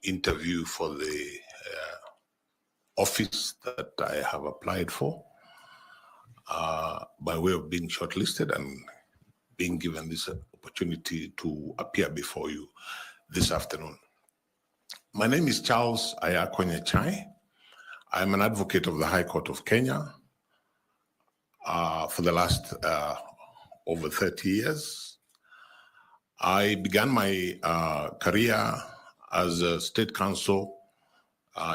interview for the office that I have applied for by way of being shortlisted and being given this opportunity to appear before you this afternoon. My name is Charles Ayakonya Chai. I'm an advocate of the High Court of Kenya for the last over 30 years. I began my career as a state counsel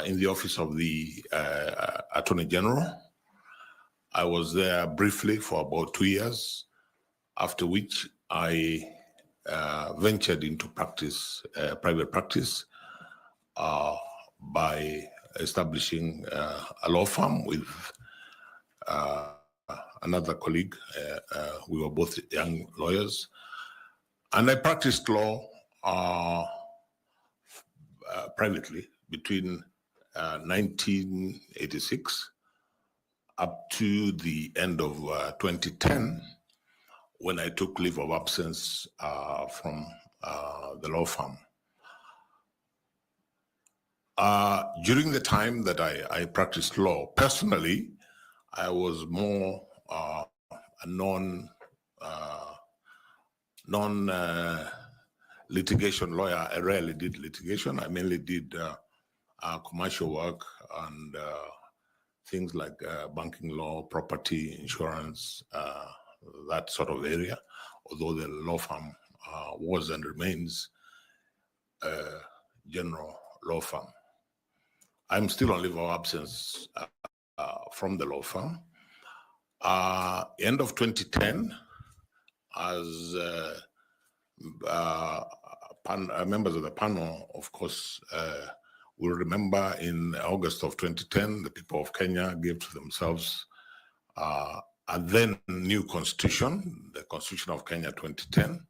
in the office of the Attorney General. I was there briefly for about 2 years, after which I ventured into practice, private practice, by establishing a law firm with another colleague. We were both young lawyers. And I practiced law privately between 1986 up to the end of 2010, when I took leave of absence from the law firm. During the time that I practiced law, personally, I was more a non-litigation lawyer. I rarely did litigation. I mainly did commercial work and things like banking law, property, insurance, that sort of area, although the law firm was and remains a general law firm. I'm still on leave of absence from the law firm. End of 2010, as members of the panel, of course, will remember in August of 2010, the people of Kenya gave to themselves a then new constitution, the Constitution of Kenya 2010.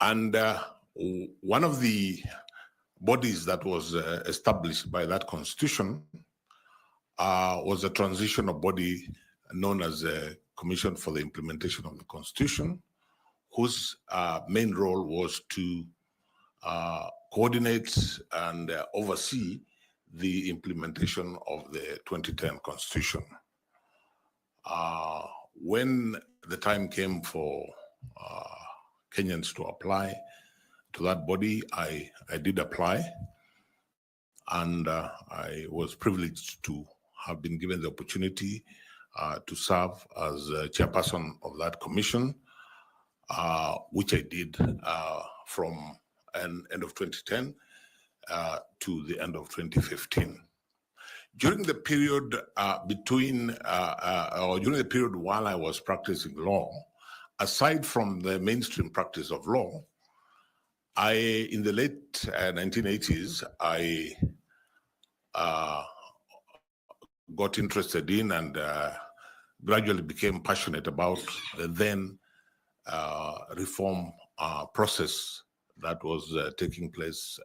And one of the bodies that was established by that constitution was a transitional body known as a Commission for the Implementation of the Constitution, whose main role was to coordinate and oversee the implementation of the 2010 Constitution. When the time came for Kenyans to apply to that body, I did apply, and I was privileged to have been given the opportunity to serve as chairperson of that commission, which I did from end of 2010 to the end of 2015. During the period during the period while I was practicing law, aside from the mainstream practice of law, in the late 1980s, I got interested in and gradually became passionate about the then reform process that was taking place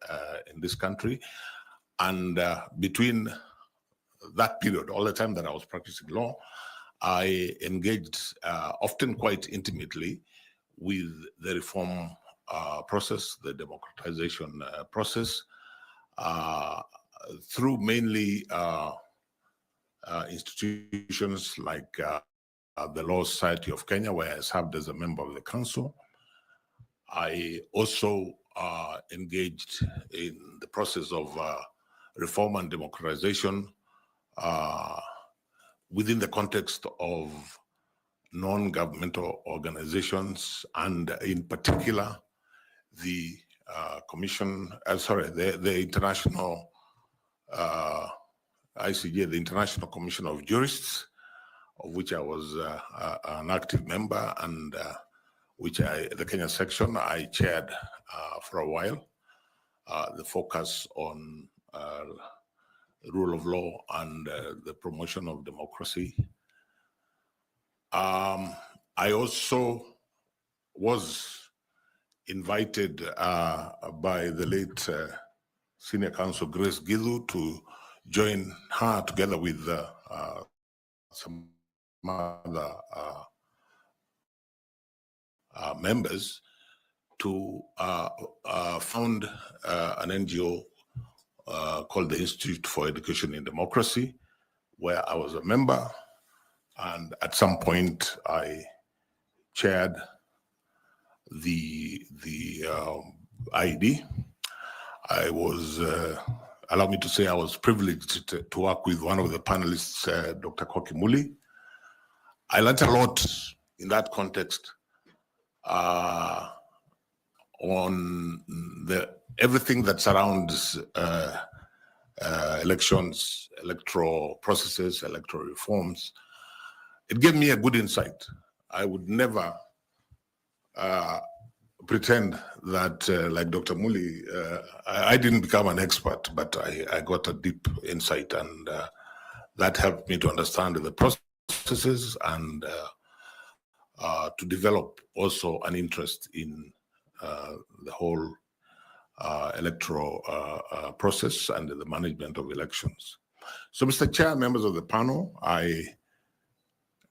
in this country. And between that period, all the time that I was practicing law, I engaged often quite intimately with the reform process, the democratization process, through mainly institutions like the Law Society of Kenya, where I served as a member of the council. I also engaged in the process of reform and democratization within the context of non-governmental organizations, and in particular, the the International ICJ, the International Commission of Jurists, of which I was an active member, and which the Kenya section I chaired for a while, the focus on rule of law and the promotion of democracy. I also was invited by the late Senior Counsel Grace Githu to join her together with some other members to found an NGO called the Institute for Education in Democracy, where I was a member. And at some point, I chaired the IED. I was, allow me to say, I was privileged to work with one of the panelists, Dr. Koki Muli. I learned a lot in that context on everything that surrounds elections, electoral processes, electoral reforms. It gave me a good insight. I would never pretend that, like Dr. Muli, I didn't become an expert, but I got a deep insight, and that helped me to understand the processes and to develop also an interest in the whole electoral process and the management of elections. So, Mr. Chair, members of the panel, I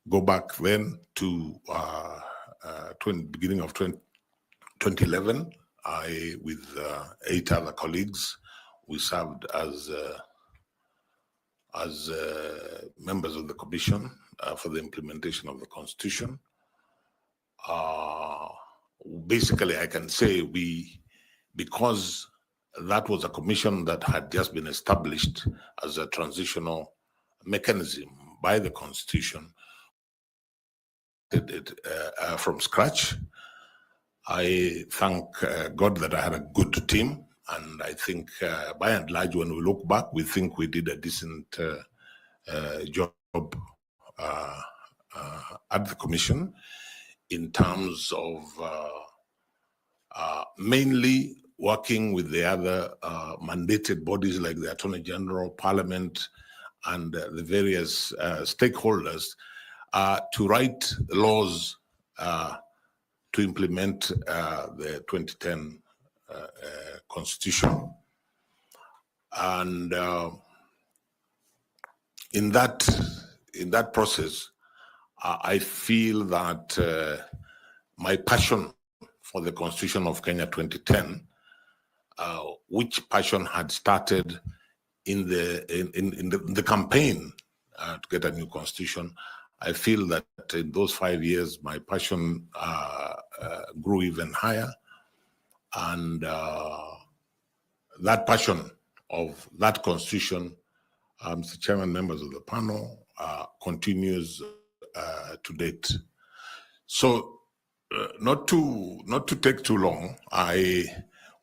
go back then to beginning of 2011. I, with 8 other colleagues, we served as members of the Commission for the implementation of the Constitution. Basically, I can say because that was a commission that had just been established as a transitional mechanism by the Constitution, from scratch. I thank God that I had a good team, and I think by and large, when we look back, we think we did a decent job at the Commission in terms of mainly working with the other mandated bodies like the Attorney General, Parliament, and the various stakeholders to write laws to implement the 2010 Constitution. And in that process, I feel that my passion for the Constitution of Kenya 2010, which passion had started in the campaign to get a new constitution, I feel that in those 5 years, my passion grew even higher. And that passion of that constitution, Mr. Chairman, members of the panel, continues to date. So not to take too long,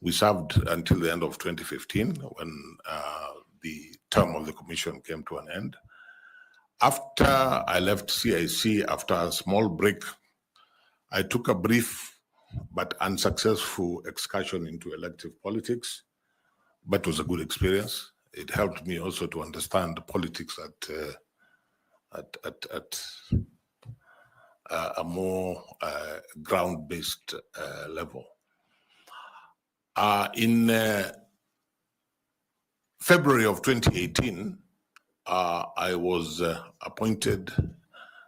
we served until the end of 2015 when the term of the commission came to an end. After I left CIC, after a small break, I took a brief but unsuccessful excursion into elective politics, but it was a good experience. It helped me also to understand the politics at a more ground-based level. In February of 2018, I was appointed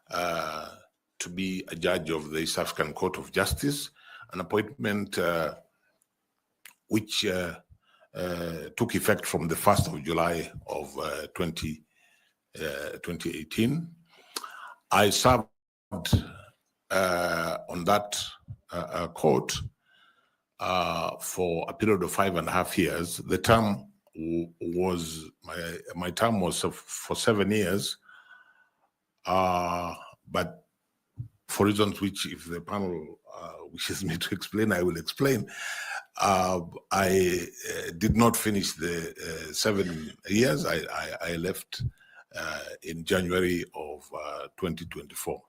to be a judge of the East African Court of Justice, an appointment which took effect from the 1st of July of 2018. I served on that court for a period of 5.5 years. The term was, my term was for 7 years, but for reasons which, if the panel wishes me to explain, I will explain. I did not finish the 7 years. I left in January of 2024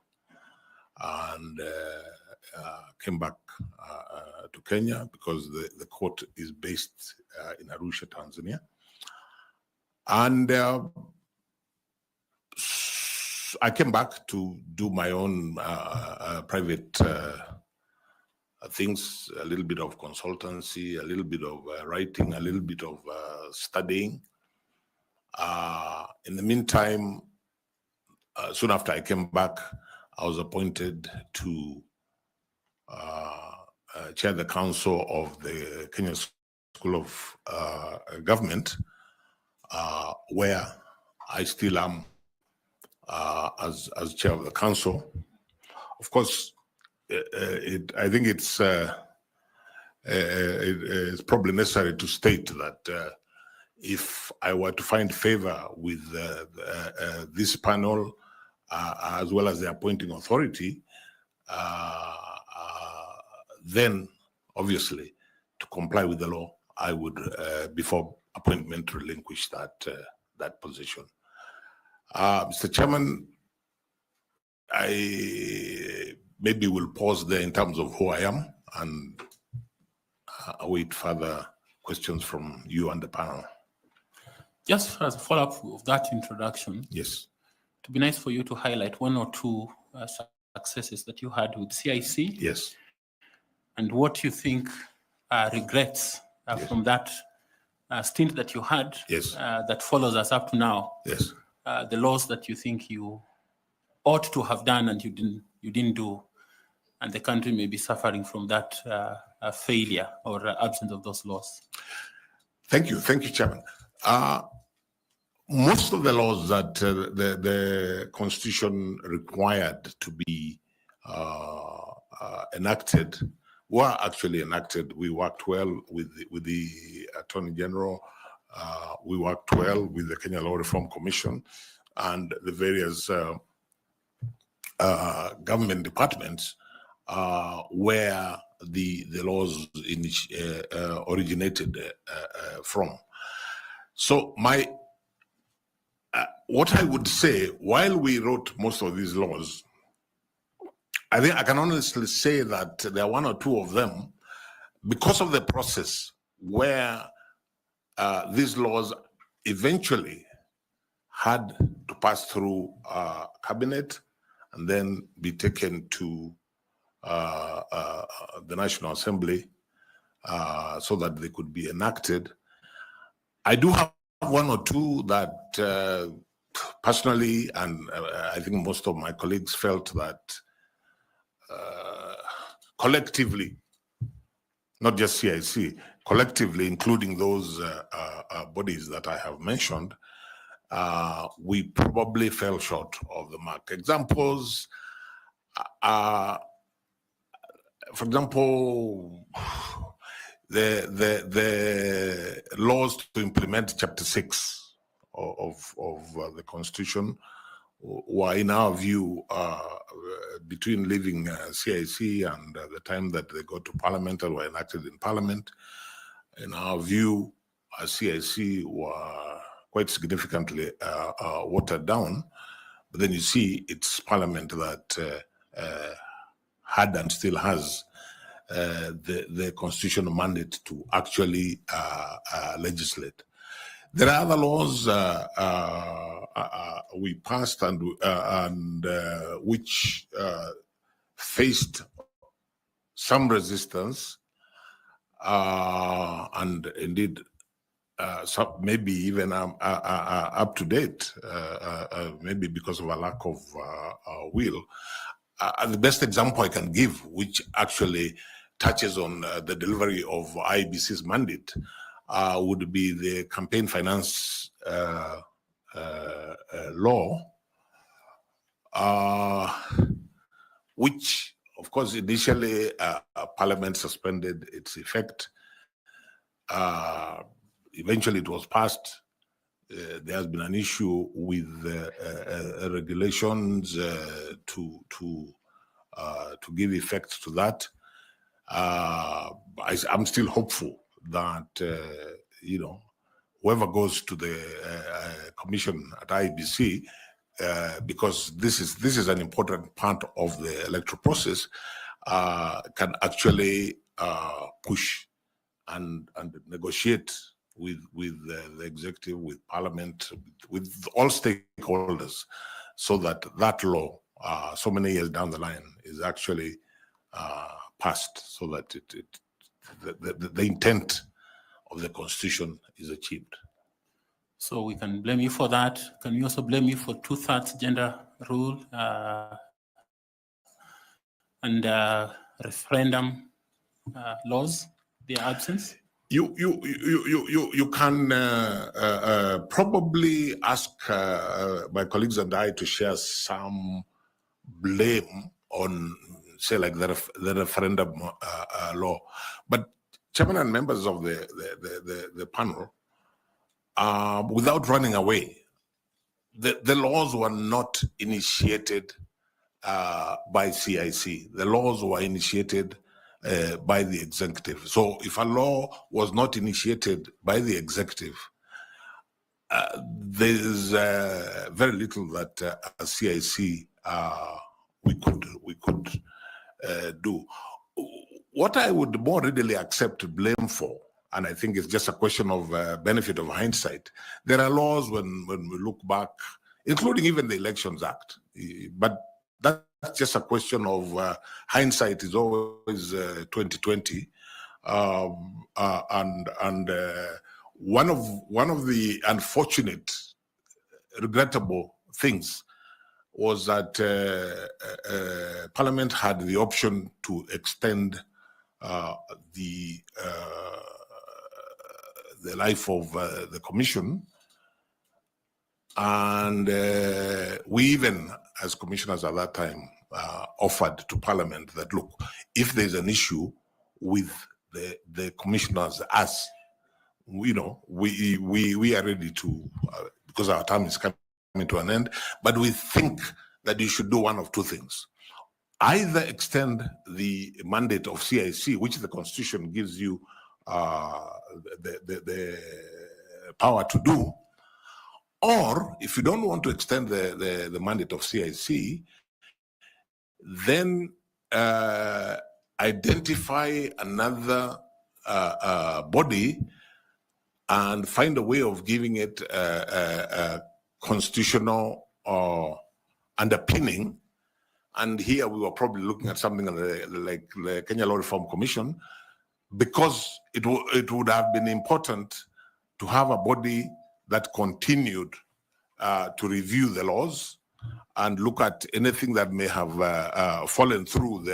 and came back to Kenya because the court is based in Arusha, Tanzania. And I came back to do my own private things, a little bit of consultancy, a little bit of writing, a little bit of studying. In the meantime, soon after I came back, I was appointed to chair the council of the Kenya School of Government, where I still am as chair of the council. Of course, I think it's probably necessary to state that if I were to find favor with this panel, as well as the appointing authority, then obviously to comply with the law, I would, before appointment, relinquish that position. Mr. Chairman, I maybe will pause there in terms of who I am and await further questions from you and the panel. Just as a follow-up of that introduction, yes, it would be nice for you to highlight one or two successes that you had with CIC. Yes. And what you think regrets yes. from that stint that you had yes. That follows us up to now. Yes. The laws that you think you ought to have done and you didn't do, and the country may be suffering from that failure or absence of those laws. Thank you, Chairman. Most of the laws that the Constitution required to be enacted were actually enacted. We worked well with the Attorney General. We worked well with the Kenya Law Reform Commission and the various government departments where the laws originated from. So what I would say, while we wrote most of these laws, I think I can honestly say that there are one or two of them, because of the process where these laws eventually had to pass through cabinet and then be taken to the National Assembly so that they could be enacted. I do have one or two that personally, and I think most of my colleagues felt that collectively, not just CIC, collectively, including those bodies that I have mentioned, we probably fell short of the mark. Examples, for example, the laws to implement Chapter 6 of the Constitution were, in our view, between leaving CIC and the time that they got to Parliament and were enacted in Parliament. In our view, CIC were quite significantly watered down. But then you see it's Parliament that had and still has the constitutional mandate to actually legislate. There are other laws we passed and which faced some resistance and indeed some maybe even up to date, maybe because of a lack of will. The best example I can give, which actually touches on the delivery of IEBC's mandate, would be the campaign finance law, which, of course, initially Parliament suspended its effect. Eventually, it was passed. There has been an issue with regulations to give effect to that. I'm still hopeful that whoever goes to the commission at IEBC, because this is an important part of the electoral process, can actually push and negotiate with the executive, with Parliament, with all stakeholders, so that that law, so many years down the line, is actually passed, so that the intent of the Constitution is achieved. So we can blame you for that. Can we also blame you for 2/3 gender rule and referendum laws, their absence? You can probably ask my colleagues and I to share some blame on, say, like the referendum law. But chairman and members of the panel, without running away, the laws were not initiated by CIC. The laws were initiated by the executive. So if a law was not initiated by the executive, there's very little that as CIC we could do. What I would more readily accept blame for, and I think it's just a question of benefit of hindsight, there are laws when we look back, including even the Elections Act, but that's just a question of hindsight is always 2020, and one of the unfortunate, regrettable things was that Parliament had the option to extend the life of the Commission, and we even, as commissioners at that time, offered to Parliament that, look, if there's an issue with the commissioners, us, we are ready to, because our term is coming to an end, but we think that you should do one of two things. Either extend the mandate of CIC, which the Constitution gives you the power to do, or if you don't want to extend the mandate of CIC, then identify another body and find a way of giving it a constitutional underpinning. And here we were probably looking at something like the Kenya Law Reform Commission, because it would have been important to have a body that continued to review the laws and look at anything that may have fallen through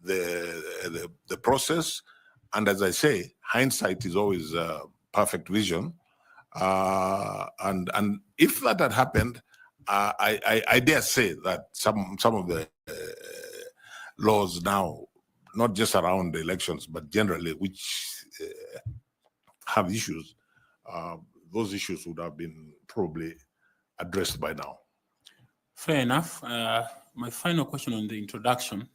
the process. And as I say, hindsight is always perfect vision. And if that had happened, I dare say that some of the laws now, not just around the elections, but generally, which have issues, those issues would have been probably addressed by now. Fair enough. My final question on the introduction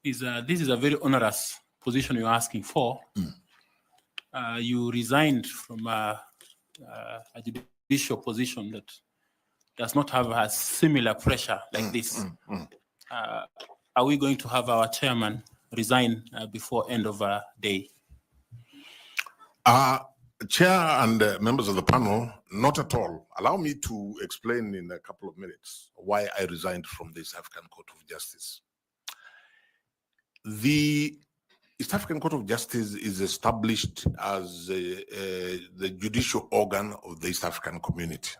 is, this is a very onerous position you're asking for. You resigned from a judicial position that does not have a similar pressure like this. Are we going to have our chairman resign before end of day? Chair and members of the panel, not at all. Allow me to explain in a couple of minutes why I resigned from the East African Court of Justice. The East African Court of Justice is established as the judicial organ of the East African community.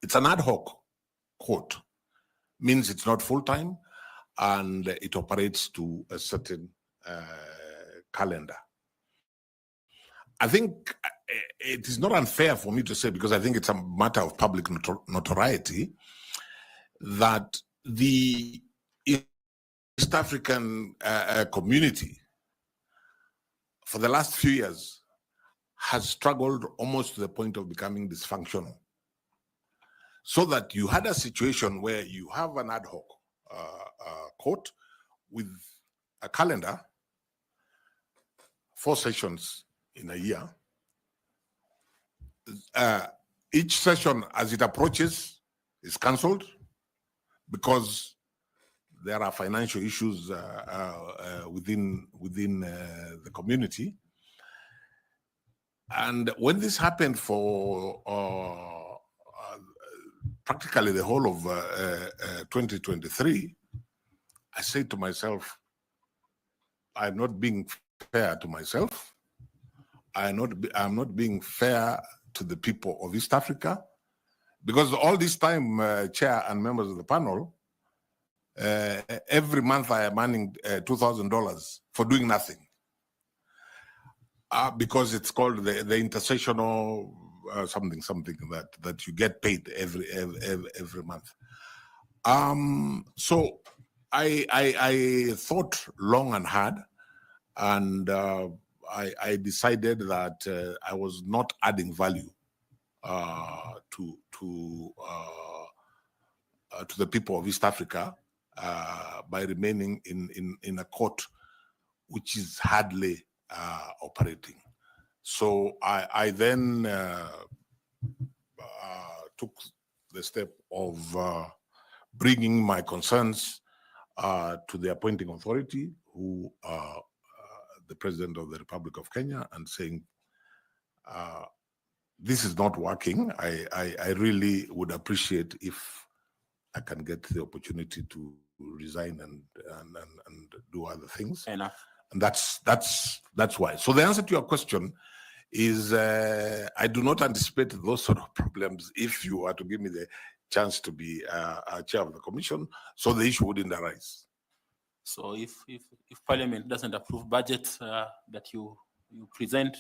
It's an ad hoc court, means it's not full-time, and it operates to a certain calendar. I think it is not unfair for me to say, because I think it's a matter of public notoriety, that the East African community for the last few years has struggled almost to the point of becoming dysfunctional. So that you had a situation where you have an ad hoc court with a calendar, 4 sessions in a year. Each session, as it approaches, is cancelled because there are financial issues within the community. And when this happened for practically the whole of 2023, I said to myself, I'm not being fair to myself. I'm not being fair to the people of East Africa, because all this time, Chair and members of the panel, every month I am earning $2,000 for doing nothing. Because it's called the intersessional something that you get paid every month. So I thought long and hard, and I decided that I was not adding value to the people of East Africa by remaining in a court which is hardly operating. So I then took the step of bringing my concerns to the appointing authority, who the President of the Republic of Kenya, and saying, this is not working. I really would appreciate if I can get the opportunity to resign and do other things. Enough. And that's why. So the answer to your question is I do not anticipate those sort of problems if you are to give me the chance to be chair of the commission, so the issue wouldn't arise. So if Parliament doesn't approve budget that you present,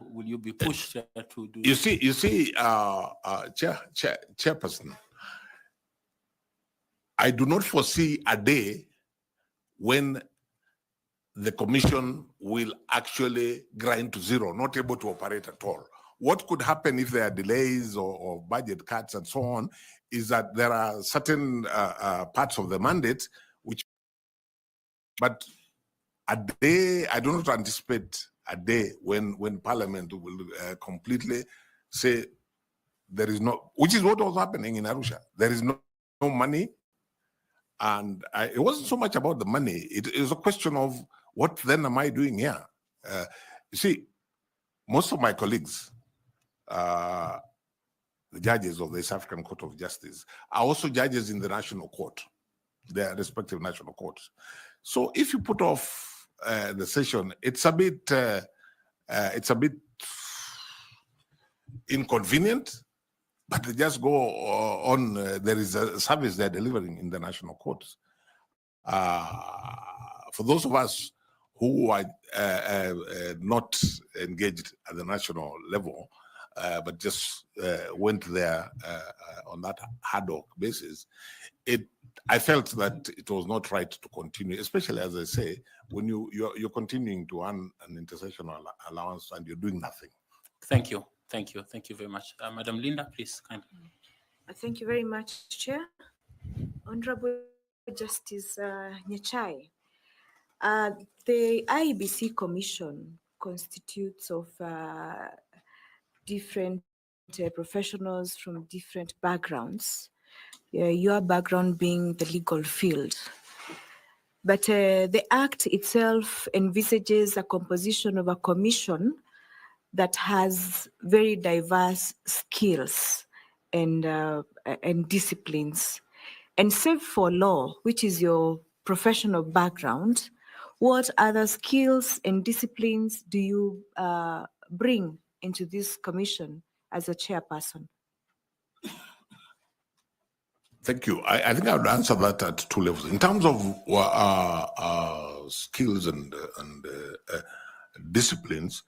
will you be pushed to do? You see, Chairperson, I do not foresee a day when the commission will actually grind to zero, not able to operate at all. What could happen if there are delays or budget cuts and so on is that there are certain parts of the mandate which, but a day, I do not anticipate a day when Parliament will completely say there is no, which is what was happening in Arusha. There is no money. And it wasn't so much about the money. It is a question of what then am I doing here? You see, most of my colleagues, the judges of the East African Court of Justice, are also judges in the national court, their respective national courts. So if you put off the session, it's a bit inconvenient, but they just go on. There is a service they're delivering in the national courts. For those of us who are not engaged at the national level, but just went there on that ad hoc basis, I felt that it was not right to continue, especially, as I say, when you're continuing to earn an intersessional allowance and you're doing nothing. Thank you. Thank you. Thank you very much. Madam Linda, please. Kindly. Thank you very much, Chair. Honorable Justice Nyachai, the IEBC Commission constitutes of different professionals from different backgrounds, your background being the legal field. But the Act itself envisages a composition of a commission that has very diverse skills and disciplines. And save for law, which is your professional background, what other skills and disciplines do you bring into this commission as a chairperson? Thank you. I think I would answer that at two levels. In terms of skills and disciplines,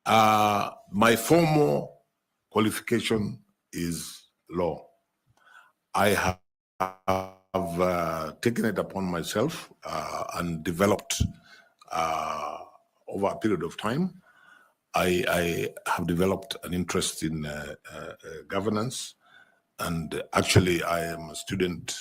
my formal qualification is law. I have taken it upon myself and developed over a period of time. I have developed an interest in governance, and actually I am a student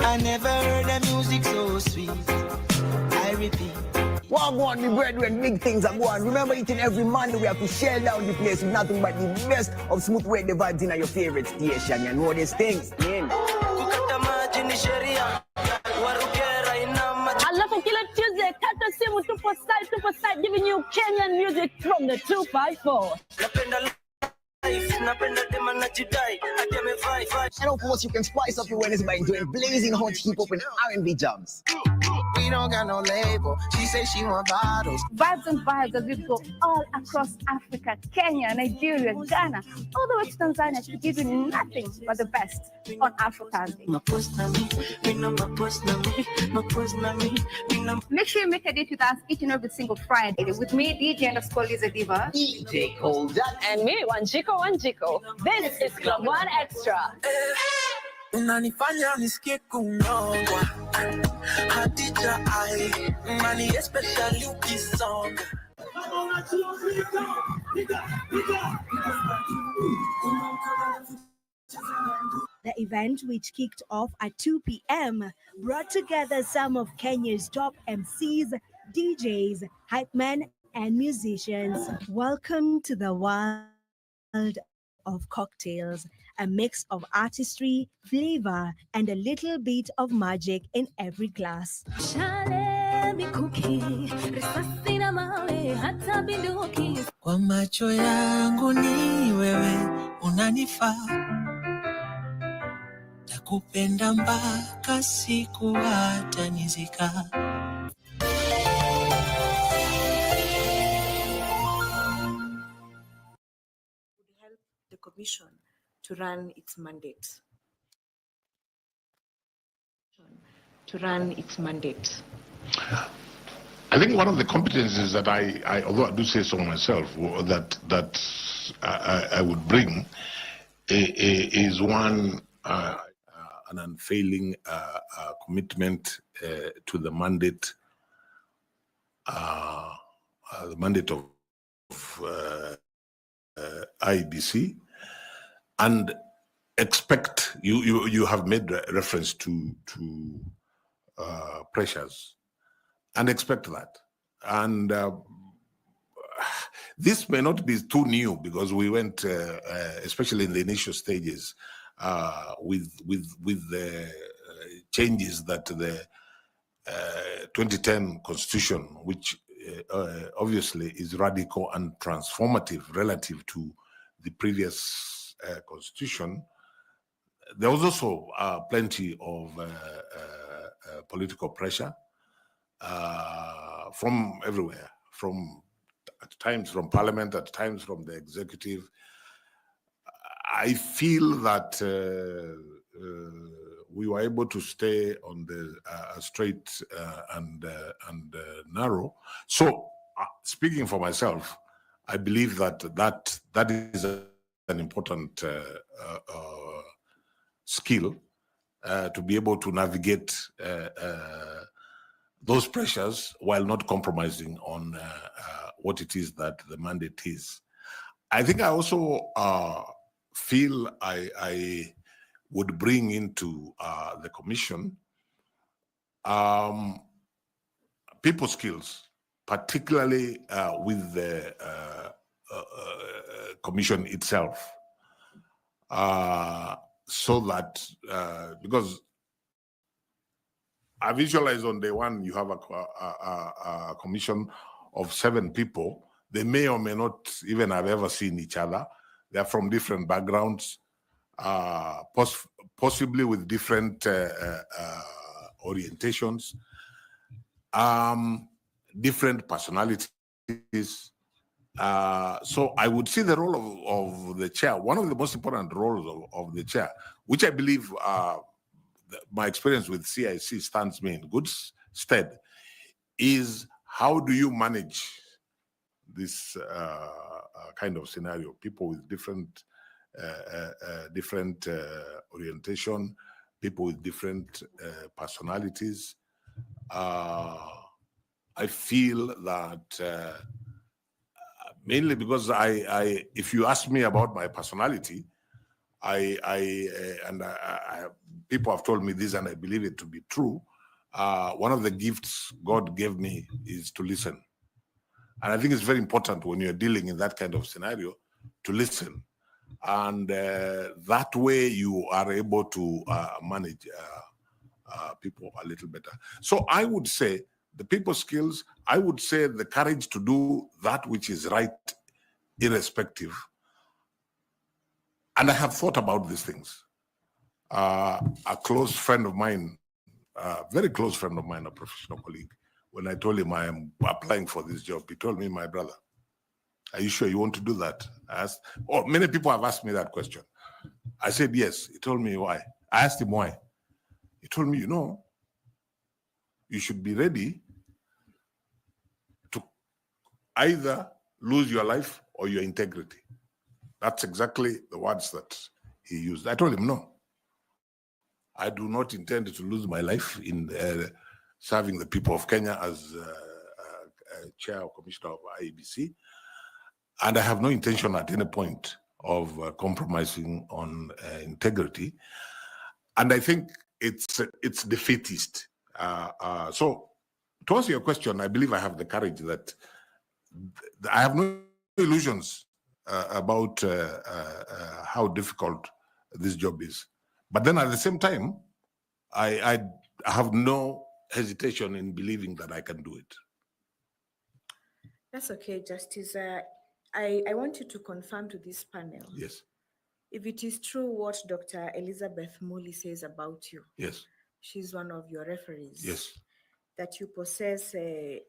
I never heard the music so sweet. I repeat. One more, me brethren, big things are going. Remember, each and every Monday we have to share down the place with nothing but the best of smooth radio vibes in your favorite station. You know these things. Alafu kila Tuesday, kata simu tupo side, giving you Kenyan music from the 254. And of course, you can spice up your Wednesday by enjoying blazing hot hip-hop and R&B jams. We don't got no label. She say she want bottles. Vibes and vibes as we go all across Africa, Kenya, Nigeria, Ghana, all the way to Tanzania to give you nothing but the best on Afro-Tanzania. Make sure you make a date with us each and every single Friday with me, DJ_Liza Diva, DJ Cold and me, Wanjiko. This is Club One Extra. Unanifanya nisikie kunyongwa Hadija ai Mani especially ukisonga The event, which kicked off at 2 p.m., brought together some of Kenya's top MCs, DJs, hype men, and musicians. Welcome to the world of cocktails, a mix of artistry, flavor, and a little bit of magic in every glass. Kwa macho yangu ni wewe unanifaa Nakupenda mpaka siku hata nizika The commission to run its mandate. I think one of the competencies that I although I do say so myself, that I would bring is one an unfailing commitment to the mandate of IEBC, and expect you have made reference to pressures, and expect that. And this may not be too new because we went, especially in the initial stages, with the changes that the 2010 Constitution, which obviously is radical and transformative relative to the previous Constitution. There was also plenty of political pressure from everywhere, at times from Parliament, at times from the executive. I feel that we were able to stay on the straight and narrow. So, speaking for myself, I believe that is an important skill to be able to navigate those pressures while not compromising on what it is that the mandate is. I think I also feel I would bring into the commission people skills, particularly with the commission itself, so that because I visualize on day one you have a commission of 7 people. They may or may not even have ever seen each other. They are from different backgrounds, possibly with different orientations, different personalities. So I would see the role of the chair, one of the most important roles of the chair, which I believe my experience with CIC stands me in good stead, is how do you manage this kind of scenario? People with different orientation, people with different personalities. I feel that mainly because if you ask me about my personality, people have told me this and I believe it to be true. One of the gifts God gave me is to listen. And I think it's very important when you're dealing in that kind of scenario to listen. And that way you are able to manage people a little better. So I would say the people skills, I would say the courage to do that which is right, irrespective. And I have thought about these things. A close friend of mine, a very close friend of mine, a professional colleague, when I told him I am applying for this job, he told me, my brother, are you sure you want to do that? I asked, oh, many people have asked me that question. I said, yes. He told me why. I asked him why. He told me, you know, you should be ready to either lose your life or your integrity. That's exactly the words that he used. I told him, no, I do not intend to lose my life in serving the people of Kenya as chair or commissioner of IEBC. And I have no intention at any point of compromising on integrity. And I think it's defeatist. So to answer your question, I believe I have the courage that I have no illusions about how difficult this job is. But then at the same time, I have no hesitation in believing that I can do it. That's okay, Justice. I want you to confirm to this panel. Yes. If it is true what Dr. Elizabeth Muli says about you. Yes. She's one of your referees. Yes. That you possess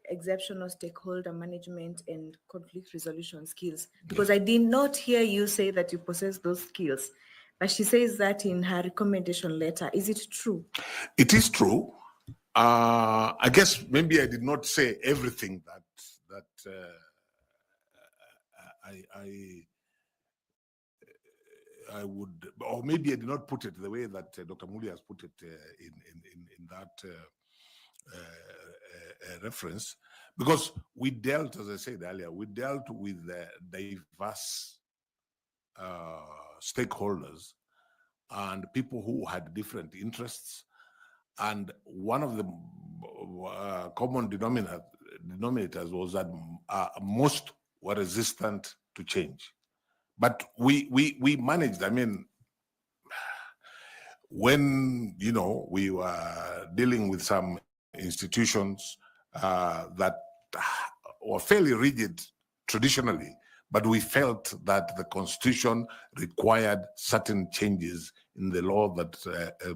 exceptional stakeholder management and conflict resolution skills. Because I did not hear you say that you possess those skills. But she says that in her recommendation letter. Is it true? It is true. I guess maybe I did not say everything that I would, or maybe I did not put it the way that Dr. Muli has put it in that reference, because we dealt, as I said earlier, we dealt with diverse stakeholders and people who had different interests. And one of the common denominators was that most were resistant to change. But we managed. I mean, when, you know, we were dealing with some institutions that were fairly rigid traditionally, but we felt that the Constitution required certain changes in the law that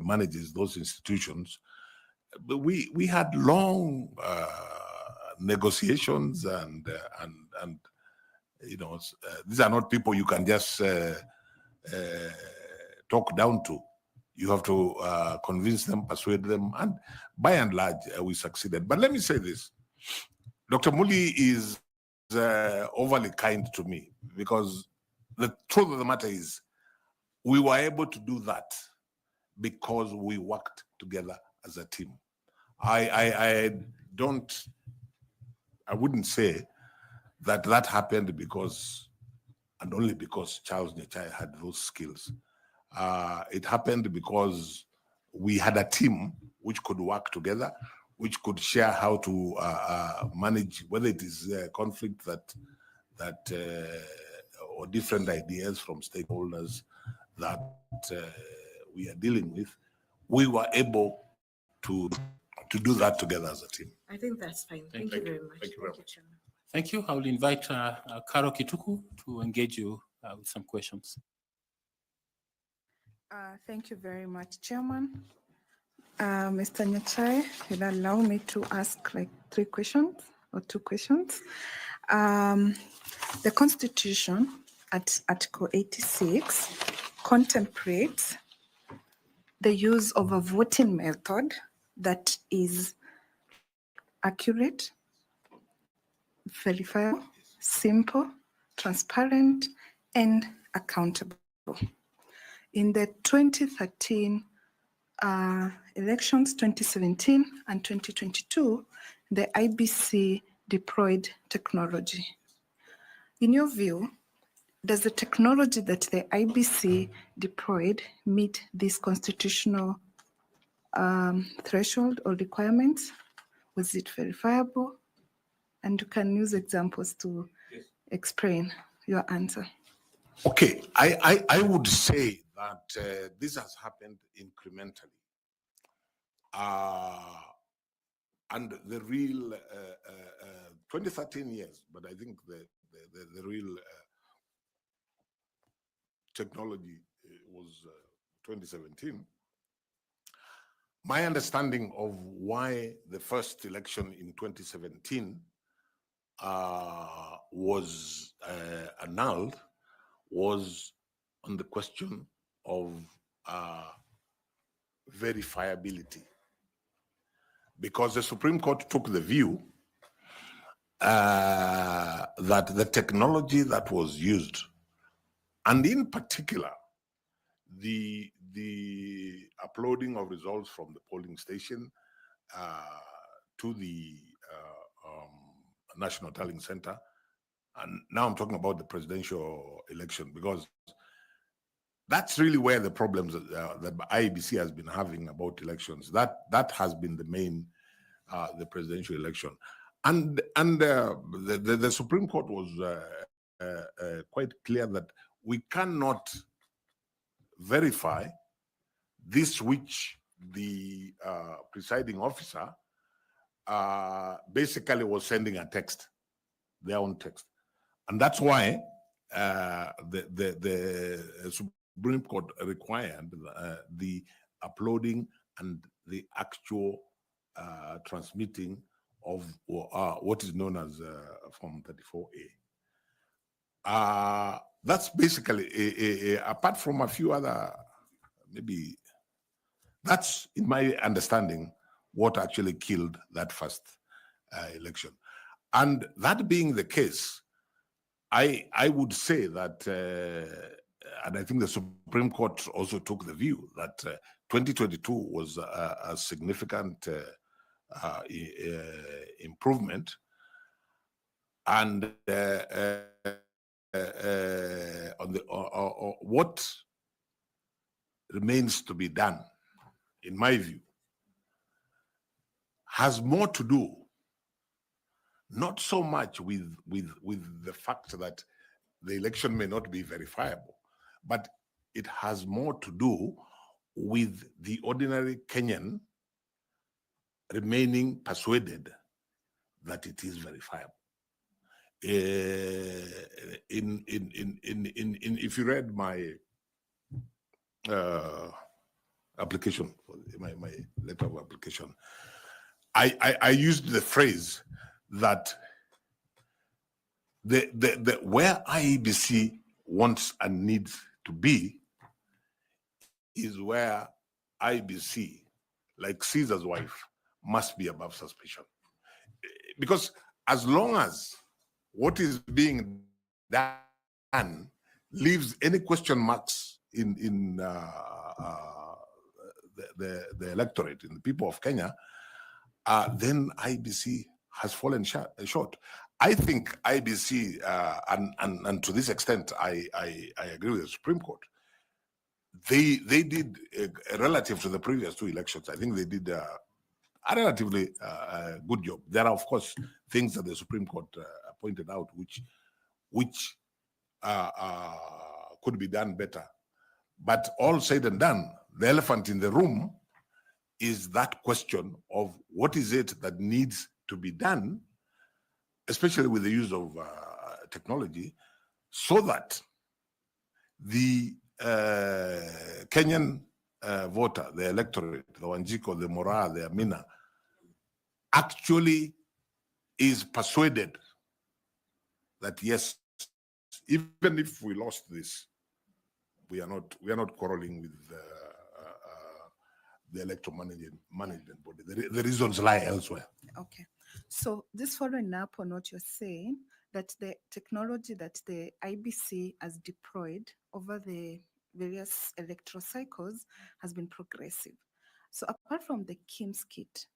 manages those institutions. But we had long negotiations and you know, these are not people you can just talk down to. You have to convince them, persuade them, and by and large, we succeeded. But let me say this. Dr. Muli is overly kind to me, because the truth of the matter is we were able to do that because we worked together as a team. I wouldn't say that happened because, and only because Charles Nyachai had those skills. It happened because we had a team which could work together, which could share how to manage, whether it is conflict that or different ideas from stakeholders that we are dealing with. We were able to do that together as a team. I think that's fine. Thank you very much. Thank you very much. Chairman. Thank you. I will invite Karo Kituku to engage you with some questions. Thank you very much, Chairman. Mr. Nyachai, will allow me to ask like 3 questions or 2 questions. The Constitution at Article 86 contemplates the use of a voting method that is accurate, verifiable, simple, transparent, and accountable. In the 2013 elections, 2017 and 2022, the IBC deployed technology. In your view, does the technology that the IBC deployed meet these constitutional threshold or requirements? Was it verifiable? And you can use examples to explain your answer. Okay, I would say that this has happened incrementally. And the real 2013 years, but I think the real technology was 2017. My understanding of why the first election in 2017 was annulled was on the question of verifiability, because the Supreme Court took the view that the technology that was used, and in particular the uploading of results from the polling station to the National Tallying Center, and now I'm talking about the presidential election, because that's really where the problems that the IEBC has been having about elections. That has been the main, the presidential election, and the Supreme Court was quite clear that we cannot verify this which the presiding officer basically was sending a text, their own text, and that's why the Supreme Court required the uploading and the actual transmitting of what is known as Form 34A. That's basically, apart from a few other, maybe, that's, in my understanding, what actually killed that first election. And that being the case, I would say that, and I think the Supreme Court also took the view that 2022 was a significant improvement, and on the what remains to be done, in my view, has more to do not so much with the fact that the election may not be verifiable, but it has more to do with the ordinary Kenyan remaining persuaded that it is verifiable. If you read my application, my letter of application, I used the phrase that the where IEBC wants and needs to be is where IEBC, like Caesar's wife, must be above suspicion. Because as long as what is being done leaves any question marks in the electorate, in the people of Kenya, then IEBC has fallen short. I think IEBC, and to this extent, I agree with the Supreme Court. They did, relative to the previous two elections, I think they did a relatively good job. There are, of course, things that the Supreme Court pointed out which could be done better. But all said and done, the elephant in the room is that question of what is it that needs to be done, especially with the use of technology, so that the Kenyan voter, the electorate, the Wanjiko, the Mora, the Amina, actually is persuaded that yes, even if we lost this, we are not quarreling with the electoral management body. The reasons lie elsewhere. Okay, so just following up on what you're saying, that the technology that the IEBC has deployed over the various electoral cycles has been progressive. So apart from the KIMS kit,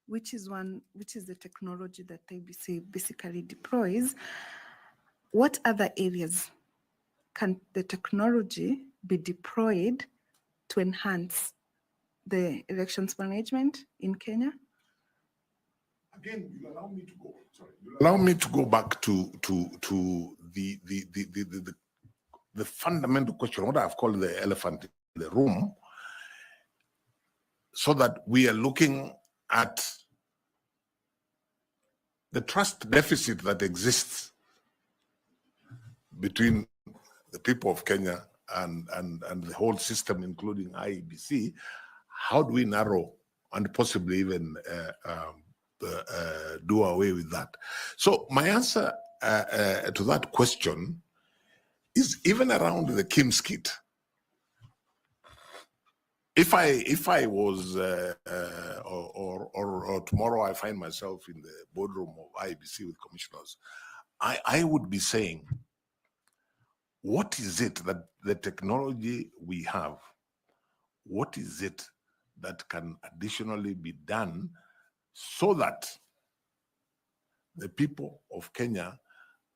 which is the technology that IEBC basically deploys, what other areas can the technology be deployed to enhance the elections management in Kenya? Again, you allow me to go. Sorry, you allow me to go back to the fundamental question, what I've called the elephant in the room, so that we are looking at the trust deficit that exists between the people of Kenya and the whole system, including IEBC. How do we narrow and possibly even do away with that? So my answer to that question is even around the Kim skit. If I was or tomorrow I find myself in the boardroom of IEBC with commissioners, I would be saying, what is it that the technology we have, what is it that can additionally be done so that the people of Kenya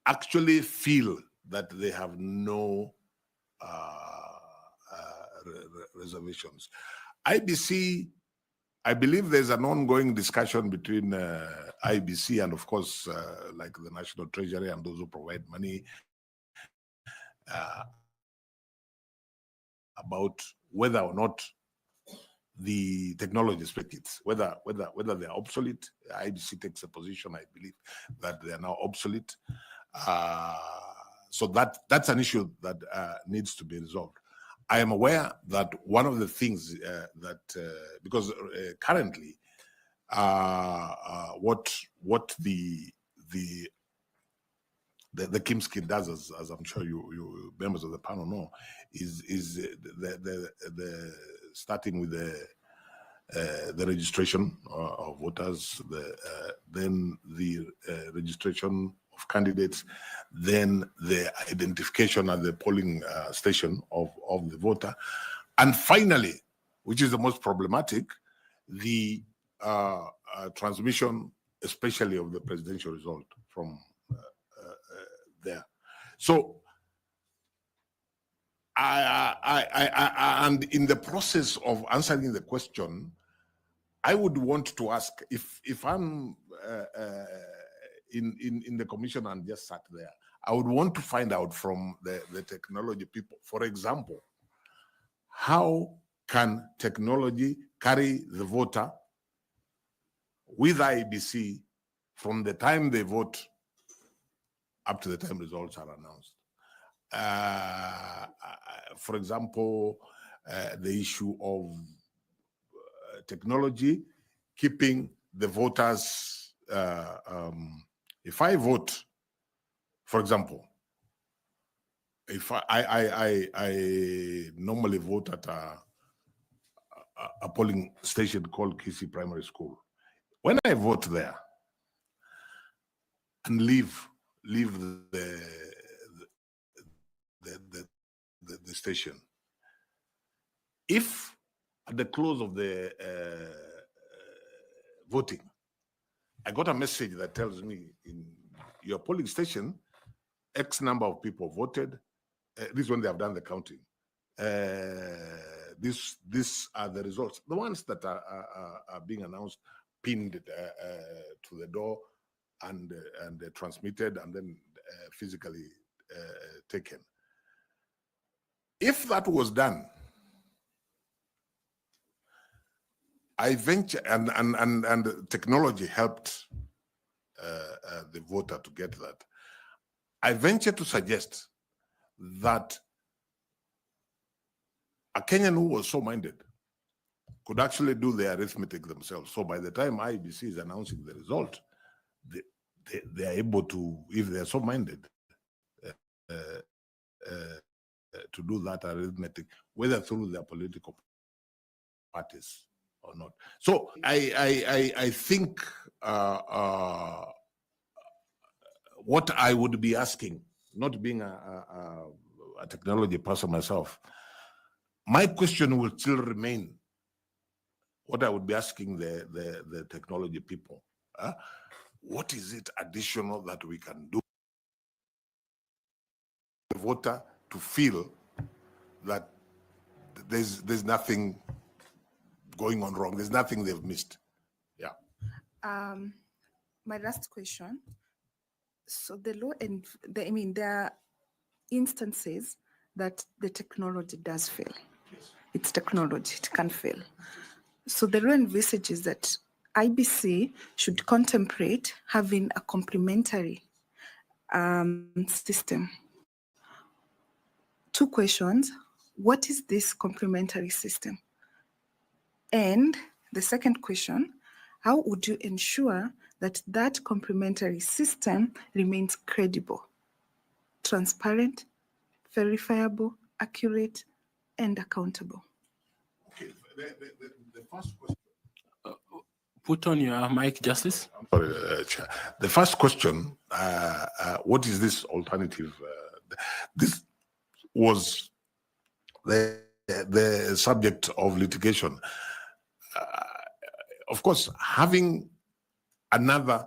actually feel that they have no reservations? IBC, I believe there's an ongoing discussion between IBC and, of course, like the National Treasury and those who provide money about whether or not the technology speaks, whether they're obsolete. IBC takes a position, I believe, that they are now obsolete. So that's an issue that needs to be resolved. I am aware that one of the things because currently what the Kimski does, as I'm sure you members of the panel know, is the starting with the registration of voters, then the registration of candidates, then the identification at the polling station of the voter, and finally, which is the most problematic, the transmission, especially of the presidential result from there. So and in the process of answering the question, I would want to ask, if I'm in the commission and just sat there, I would want to find out from the technology people, for example, how can technology carry the voter with IEBC from the time they vote up to the time results are announced? For example, the issue of technology keeping the voters. If I vote, for example, if I normally vote at a polling station called Kisi Primary School, when I vote there and leave the station, if at the close of the voting, I got a message that tells me in your polling station, X number of people voted. This is when they have done the counting. These are the results. The ones that are being announced, pinned to the door and transmitted and then physically taken. If that was done, I venture, and technology helped the voter to get that. I venture to suggest that a Kenyan who was so minded could actually do the arithmetic themselves. So by the time IEBC is announcing the result, they are able to, if they are so minded, to do that arithmetic, whether through their political parties or not. So I think what I would be asking, not being a technology person myself, my question will still remain what I would be asking the technology people. What is it additional that we can do the voter to feel that there's nothing going on wrong. There's nothing they've missed. Yeah. My last question. So the law and there are instances that the technology does fail. It's technology, it can fail. So the law envisages that IBC should contemplate having a complementary system. Two questions. What is this complementary system? And the second question, how would you ensure that that complementary system remains credible, transparent, verifiable, accurate, and accountable? Okay. The first question. Put on your mic, Justice. Sorry, Chair. The first question, what is this alternative? This was the subject of litigation. Of course, having another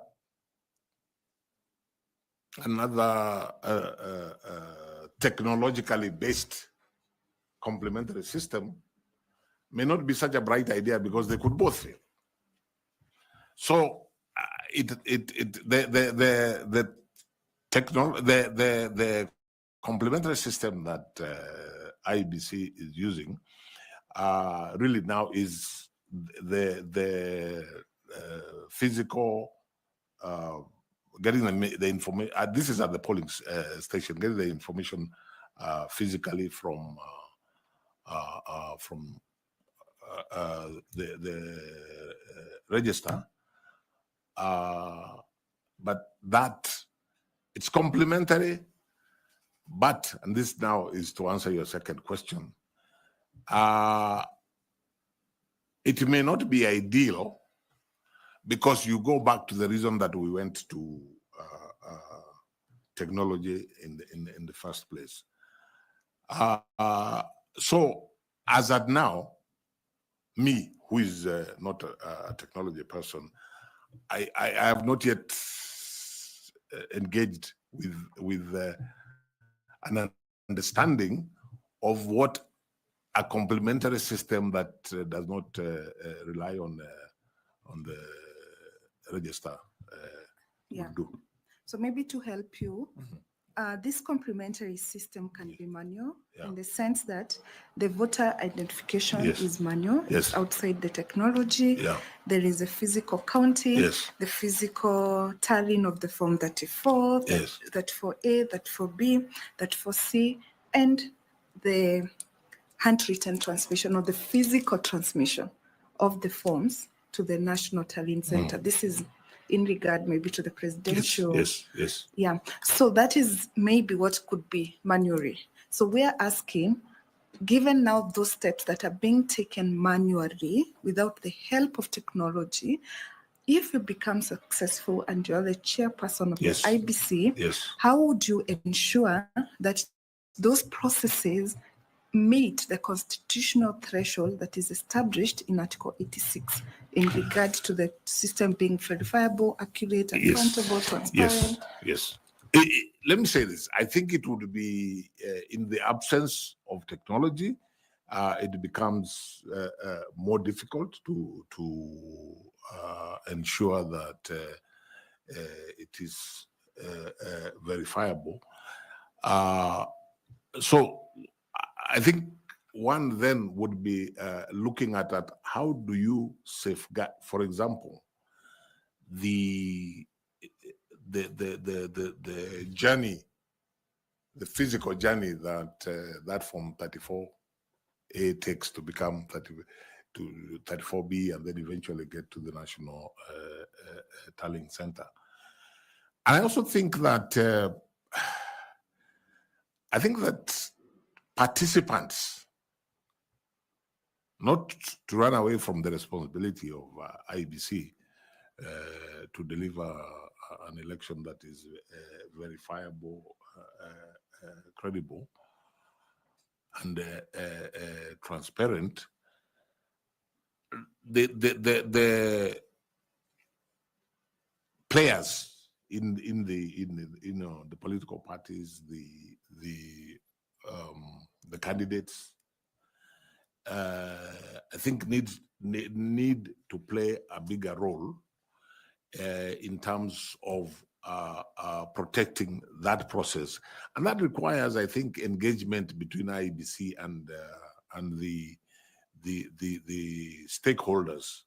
technologically based complementary system may not be such a bright idea because they could both fail. So the complementary system that IEBC is using really now is the physical getting the information. This is at the polling station, getting the information physically from the register. But that it's complementary, but, and this now is to answer your second question, it may not be ideal because you go back to the reason that we went to technology in the first place. So as at now, me, who is not a technology person, I have not yet engaged with an understanding of what a complementary system that does not rely on the register would do. So maybe to help you, this complementary system can be manual in the sense that the voter identification is manual. It's outside the technology. There is a physical counting, the physical tallying of the Form 34, 34A, 34B, 34C, and the handwritten transmission or the physical transmission of the forms to the National Tallying Center. This is in regard maybe to the presidential. Yes. Yeah. So that is maybe what could be manually. So we are asking, given now those steps that are being taken manually without the help of technology, if you become successful and you're the chairperson of the IBC, how would you ensure that those processes meet the constitutional threshold that is established in Article 86 in regard to the system being verifiable, accurate, accountable, transparent? Yes. Let me say this. I think it would be, in the absence of technology, it becomes more difficult to ensure that it is verifiable. So I think one then would be looking at that. How do you safeguard, for example, the journey, the physical journey that that Form 34A takes to become 34B and then eventually get to the National Tallying Center. And I also think that participants, not to run away from the responsibility of IEBC to deliver an election that is verifiable, credible, and transparent. The players in the political parties, the candidates, I think need to play a bigger role in terms of protecting that process, and that requires, I think, engagement between IEBC and the stakeholders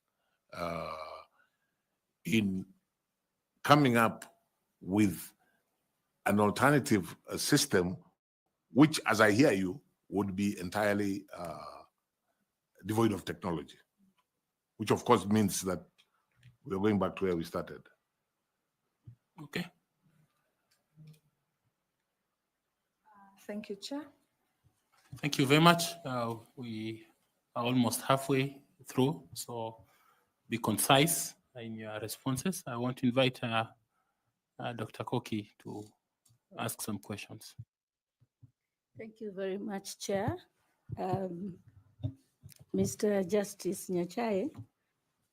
in coming up with an alternative system, which, as I hear you, would be entirely devoid of technology, which of course means that we're going back to where we started. Okay. Thank you, Chair. Thank you very much. We are almost halfway through, so be concise in your responses. I want to invite Dr. Koki to ask some questions. Thank you very much, Chair. Mr. Justice Nyachae,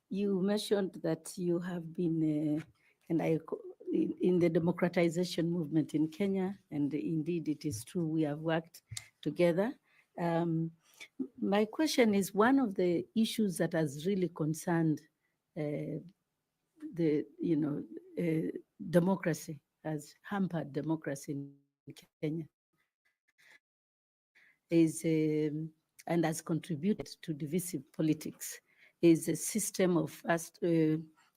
you mentioned that you have been in the democratization movement in Kenya, and indeed it is true, we have worked together. My question is, one of the issues that has really concerned democracy, has hampered democracy in Kenya, is and has contributed to divisive politics, is a system of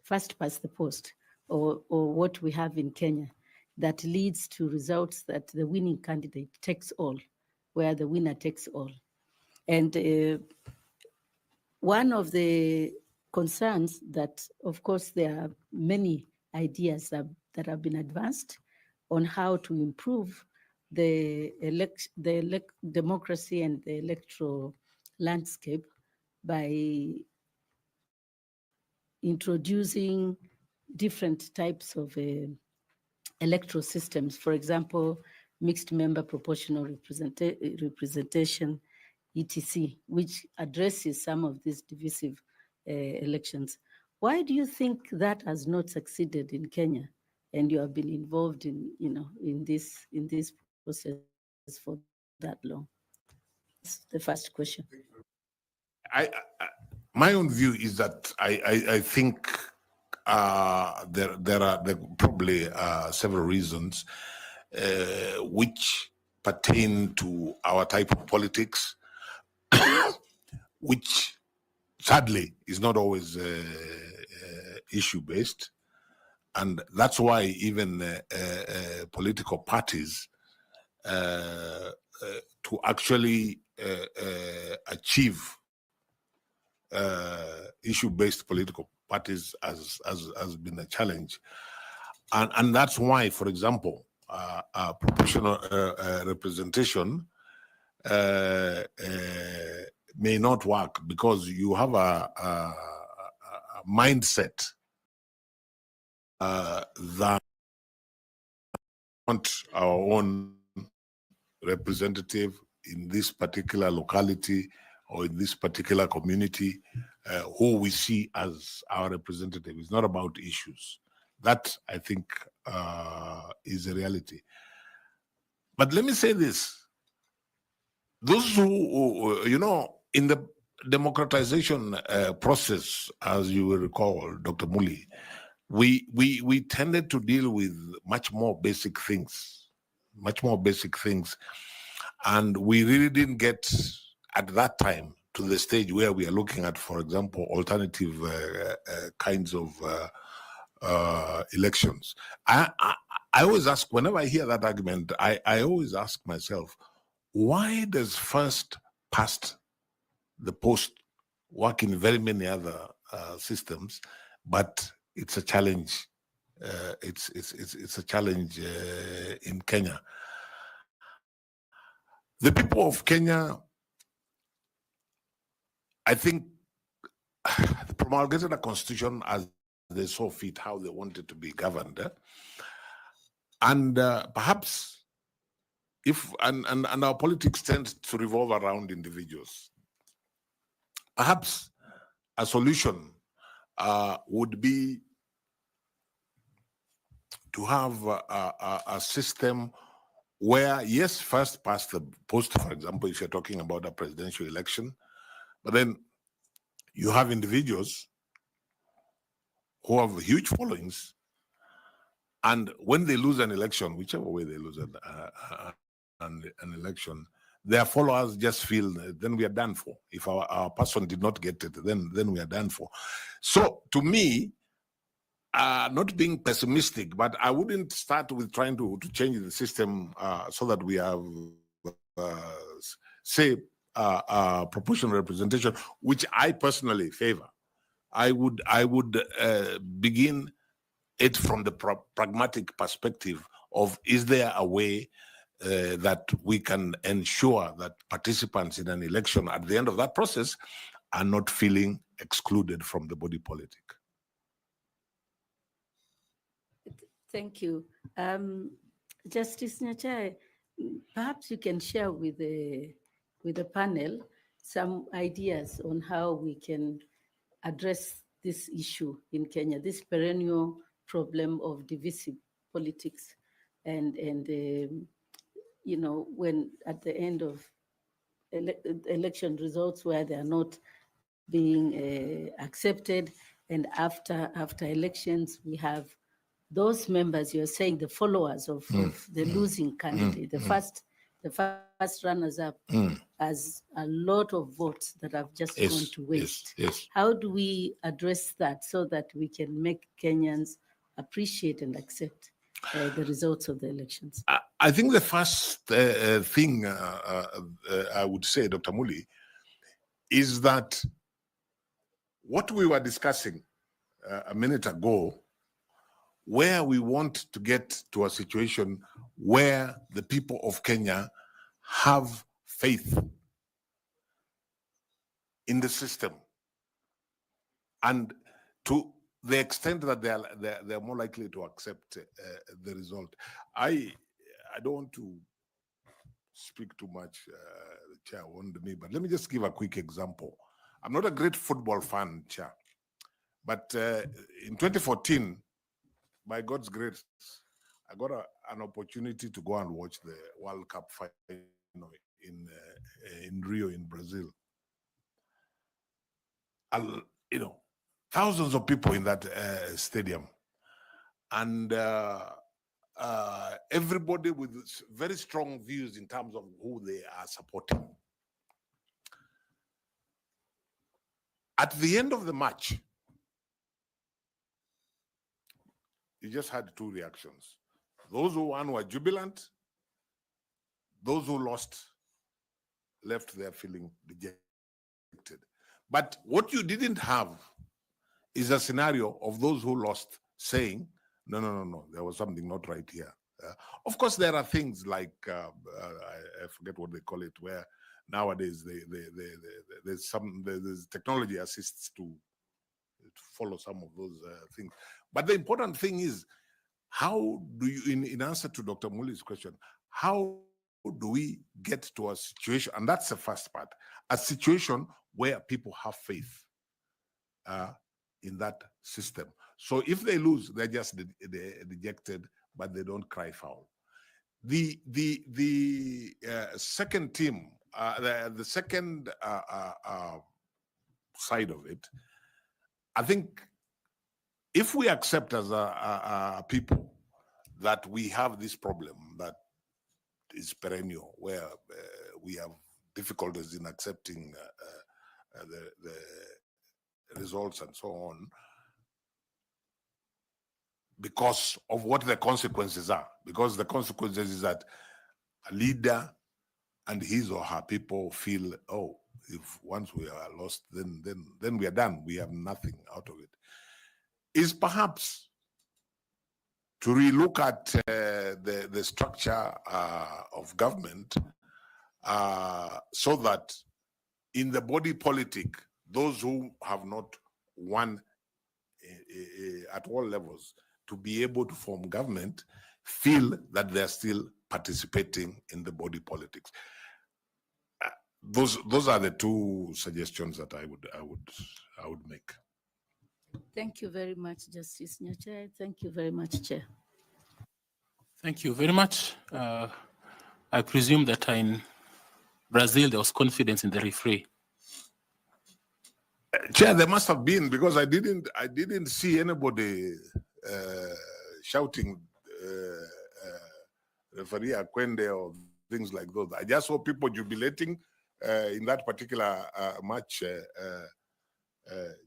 first past the post, or what we have in Kenya, that leads to results that the winning candidate takes all, where the winner takes all. And one of the concerns that, of course, there are many ideas that have been advanced on how to improve the democracy and the electoral landscape by introducing different types of electoral systems. For example, mixed member proportional representation, etc., which addresses some of these divisive elections. Why do you think that has not succeeded in Kenya? And you have been involved in this process for that long. That's the first question. My own view is that I think there are probably several reasons which pertain to our type of politics, which sadly is not always issue-based. And that's why even political parties, to actually achieve issue-based political parties has been a challenge. And that's why, for example, proportional representation may not work, because you have a mindset that want our own representative in this particular locality or in this particular community, who we see as our representative. It's not about issues. That, I think, is a reality. But let me say this. Those who, in the democratization process, as you will recall, Dr. Muli, we tended to deal with much more basic things. And we really didn't get, at that time, to the stage where we are looking at, for example, alternative kinds of elections. I always ask, whenever I hear that argument, I always ask myself, why does first past the post work in very many other systems, but it's a challenge? It's a challenge in Kenya. The people of Kenya, I think, promulgated a constitution as they saw fit, how they wanted to be governed. And perhaps and our politics tends to revolve around individuals. Perhaps a solution would be to have a system where, yes, first past the post, for example, if you're talking about a presidential election, but then You have individuals who have huge followings, and when they lose an election, whichever way they lose an election, their followers just feel then we are done for. If our person did not get it, then we are done for. So to me, not being pessimistic, but I wouldn't start with trying to change the system so that we have, say, proportional representation, which I personally favor. I would begin it from the pragmatic perspective of, is there a way that we can ensure that participants in an election at the end of that process are not feeling excluded from the body politic? Thank you. Justice Nyachai, perhaps you can share with the panel some ideas on how we can address this issue in Kenya, this perennial problem of divisive politics, and you know, when at the end of election results where they are not being accepted, and after elections we have those members, you're saying the followers of the losing candidate, the first runners-up, as a lot of votes that have just gone to waste. Yes. How do we address that so that we can make Kenyans appreciate and accept the results of the elections? I think the first thing I would say, Dr. Muli, is that what we were discussing a minute ago, where we want to get to a situation where the people of Kenya have faith in the system, and to the extent that they are more likely to accept the result. I don't want to speak too much, the chair warned me, but let me just give a quick example. I'm not a great football fan, chair, but in 2014, by God's grace, I got an opportunity to go and watch the World Cup final in Rio, in Brazil. You know, thousands of people in that stadium, and everybody with very strong views in terms of who they are supporting. At the end of the match, you just had two reactions. Those who won were jubilant. Those who lost left there feeling dejected. But what you didn't have is a scenario of those who lost saying, no, there was something not right here. Of course, there are things like, I forget what they call it, where nowadays there's technology assists to follow some of those things. But the important thing is, how do you, in answer to Dr. Muli's question, how do we get to a situation, and that's the first part, a situation where people have faith in that system. So if they lose, they're just dejected, but they don't cry foul. The second team, the second side of it, I think if we accept as a people that we have this problem that is perennial, where we have difficulties in accepting the results and so on, because of what the consequences are. Because the consequences is that a leader and his or her people feel, oh, if once we are lost, then we are done. We have nothing out of it. Is perhaps to relook at the structure of government so that in the body politic, those who have not won at all levels to be able to form government feel that they're still participating in the body politics. Those are the two suggestions that I would make. Thank you very much, Justice Nyachai. Thank you very much, Chair. Thank you very much. I presume that in Brazil there was confidence in the referee. Chair, there must have been, because I didn't see anybody shouting referee Akwende or things like those. I just saw people jubilating in that particular match.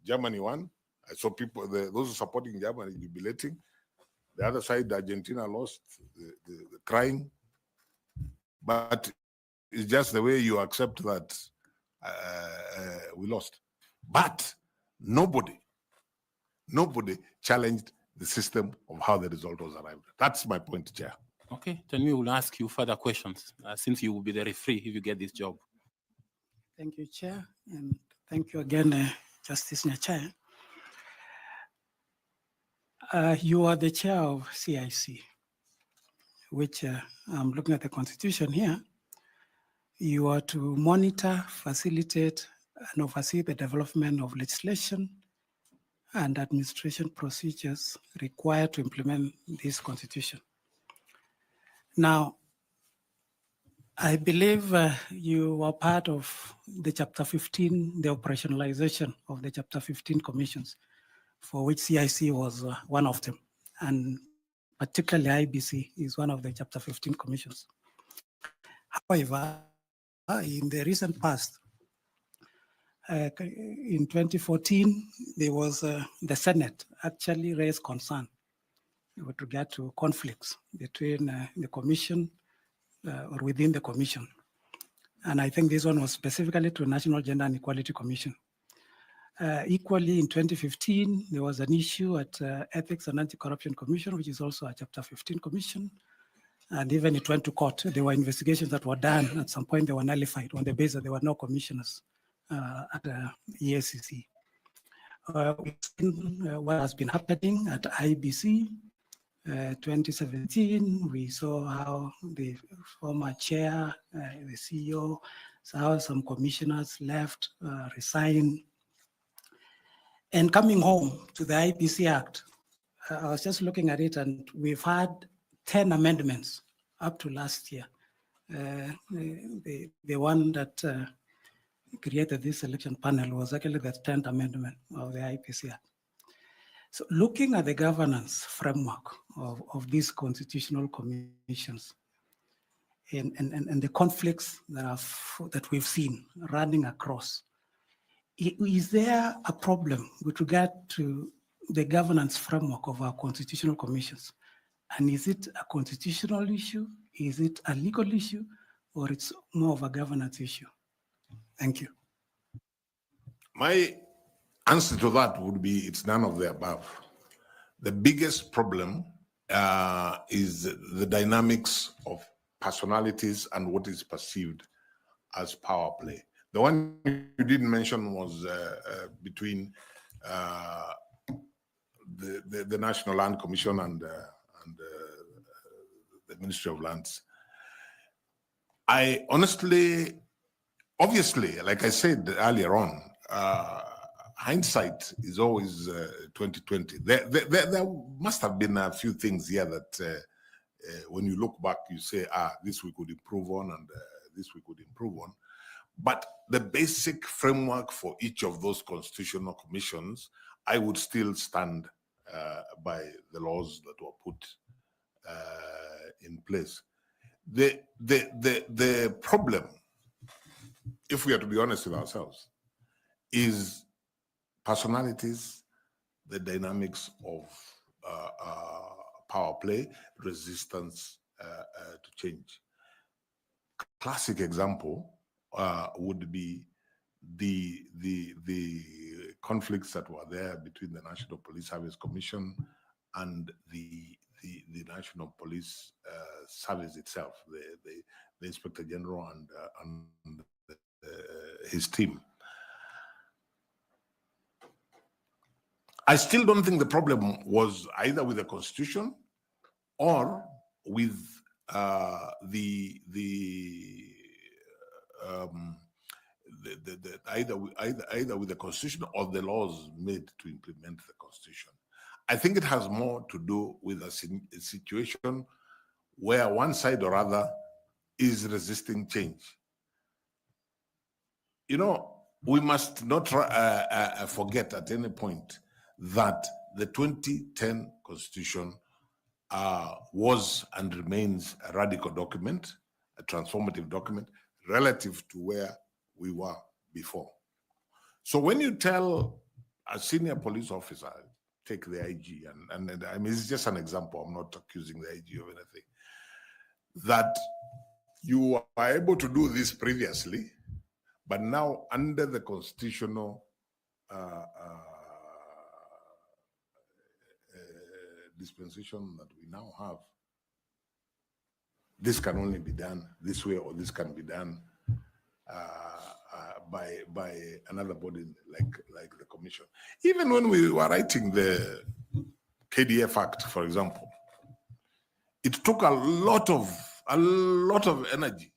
Germany won. I saw people, those supporting Germany jubilating. The other side, Argentina lost, the crying. But it's just the way you accept that we lost. But nobody challenged the system of how the result was arrived at. That's my point, Chair. Okay, then we will ask you further questions since you will be the referee if you get this job. Thank you, Chair, and thank you again, Justice Nyachae. You are the chair of CIC, which I'm looking at the Constitution here. You are to monitor, facilitate, and oversee the development of legislation and administration procedures required to implement this Constitution. Now, I believe you are part of the Chapter 15, the operationalization of the Chapter 15 commissions, for which CIC was one of them, and particularly IEBC is one of the Chapter 15 commissions. However, in the recent past, in 2014, there was the Senate actually raised concern with regard to conflicts between the commission or within the commission. And I think this one was specifically to National Gender and Equality Commission. Equally, in 2015, there was an issue at Ethics and Anti-Corruption Commission, which is also a Chapter 15 commission. And even it went to court. There were investigations that were done. At some point, they were nullified on the basis that there were no commissioners at the EACC. We've seen what has been happening at IEBC. 2017, we saw how the former chair, the CEO, how some commissioners left, resigned. And coming home to the IEBC Act, I was just looking at it, and we've had 10 amendments up to last year. The one that created this selection panel was actually the 10th amendment of the IEBC Act. So looking at the governance framework of these constitutional commissions and the conflicts that we've seen running across, is there a problem with regard to the governance framework of our constitutional commissions? And is it a constitutional issue? Is it a legal issue? Or it's more of a governance issue? Thank you. My answer to that would be it's none of the above. The biggest problem is the dynamics of personalities and what is perceived as power play. The one you didn't mention was between the National Land Commission and the Ministry of Lands. I honestly, obviously, like I said earlier on, hindsight is always 2020. There must have been a few things here that when you look back, you say, this we could improve on and this we could improve on. But the basic framework for each of those constitutional commissions, I would still stand by the laws that were put in place. The problem, if we are to be honest with ourselves, is personalities, the dynamics of power play, resistance to change. Classic example would be the conflicts that were there between the National Police Service Commission and the National Police Service itself, the Inspector General and his team. I still don't think the problem was either with the Constitution or with either with the Constitution or the laws made to implement the Constitution. I think it has more to do with a situation where one side or other is resisting change. You know, we must not forget at any point that the 2010 Constitution was and remains a radical document, a transformative document relative to where we were before. So when you tell a senior police officer, take the IG, and I mean, it's just an example, I'm not accusing the IG of anything, that you are able to do this previously, but now under the constitutional dispensation that we now have, this can only be done this way, or this can be done by another body like the commission. Even when we were writing the KDF Act, for example, it took a lot of energy,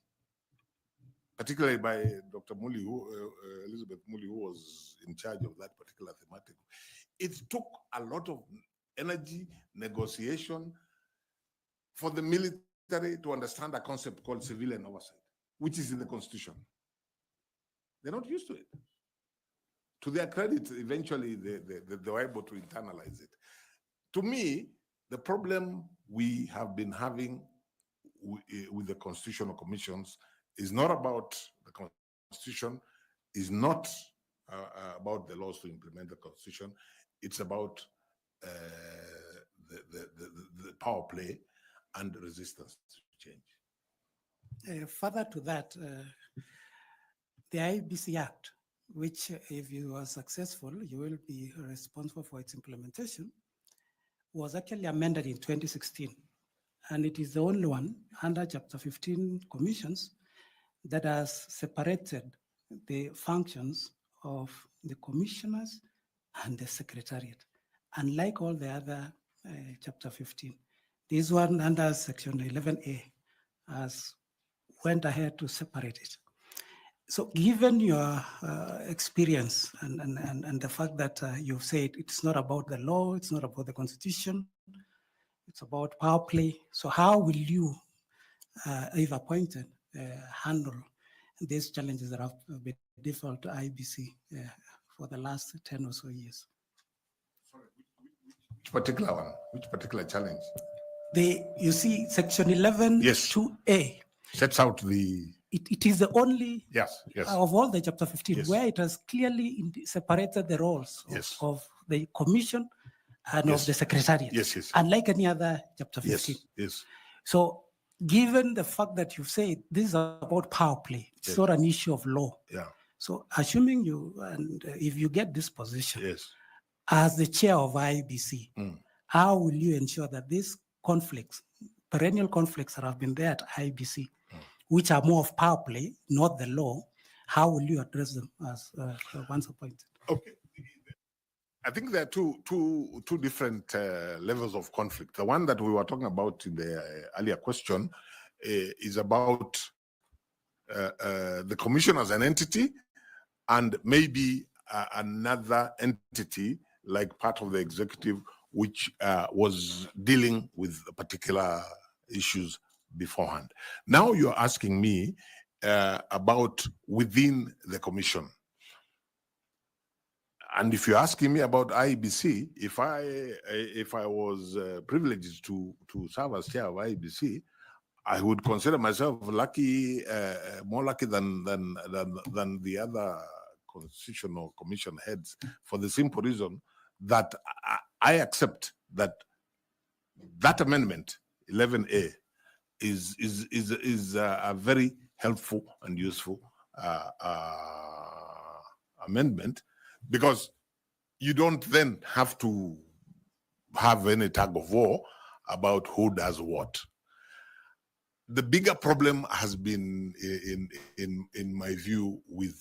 particularly by Dr. Muli, Elizabeth Muli, who was in charge of that particular thematic. It took a lot of energy, negotiation for the military to understand a concept called civilian oversight, which is in the Constitution. They're not used to it. To their credit, eventually they were able to internalize it. To me, the problem we have been having with the constitutional commissions is not about the Constitution, is not about the laws to implement the Constitution. It's about the power play and resistance to change. Further to that, the IEBC Act, which if you are successful, you will be responsible for its implementation, was actually amended in 2016. And it is the only one under Chapter 15 commissions that has separated the functions of the commissioners and the secretariat. Unlike all the other Chapter 15, this one under Section 11A has went ahead to separate it. So given your experience and the fact that you've said it's not about the law, it's not about the Constitution, it's about power play. So how will you, if appointed, handle these challenges that have been difficult to IEBC for the last 10 or so years? Sorry, which particular one? Which particular challenge? You see, Section 11, yes. 2A. Sets out the... It is the only yes. of all the Chapter 15 yes. where it has clearly separated the roles yes. of the Commission and yes. of the Secretariat. Yes. Unlike any other Chapter 15. Yes. So given the fact that you say this is about power play, it's not an issue of law. Yeah. So assuming you, and if you get this position yes. as the chair of IEBC, how will you ensure that these conflicts, perennial conflicts that have been there at IEBC, which are more of power play, not the law, how will you address them as once appointed? Okay. I think there are two different levels of conflict. The one that we were talking about in the earlier question is about the commission as an entity and maybe another entity like part of the executive which was dealing with particular issues beforehand. Now you're asking me about within the commission. And if you're asking me about IEBC, if I was privileged to serve as chair of IEBC, I would consider myself lucky, more lucky than the other constitutional commission heads, for the simple reason that I accept that amendment 11A is a very helpful and useful amendment, because you don't then have to have any tug of war about who does what. The bigger problem has been, in my view, with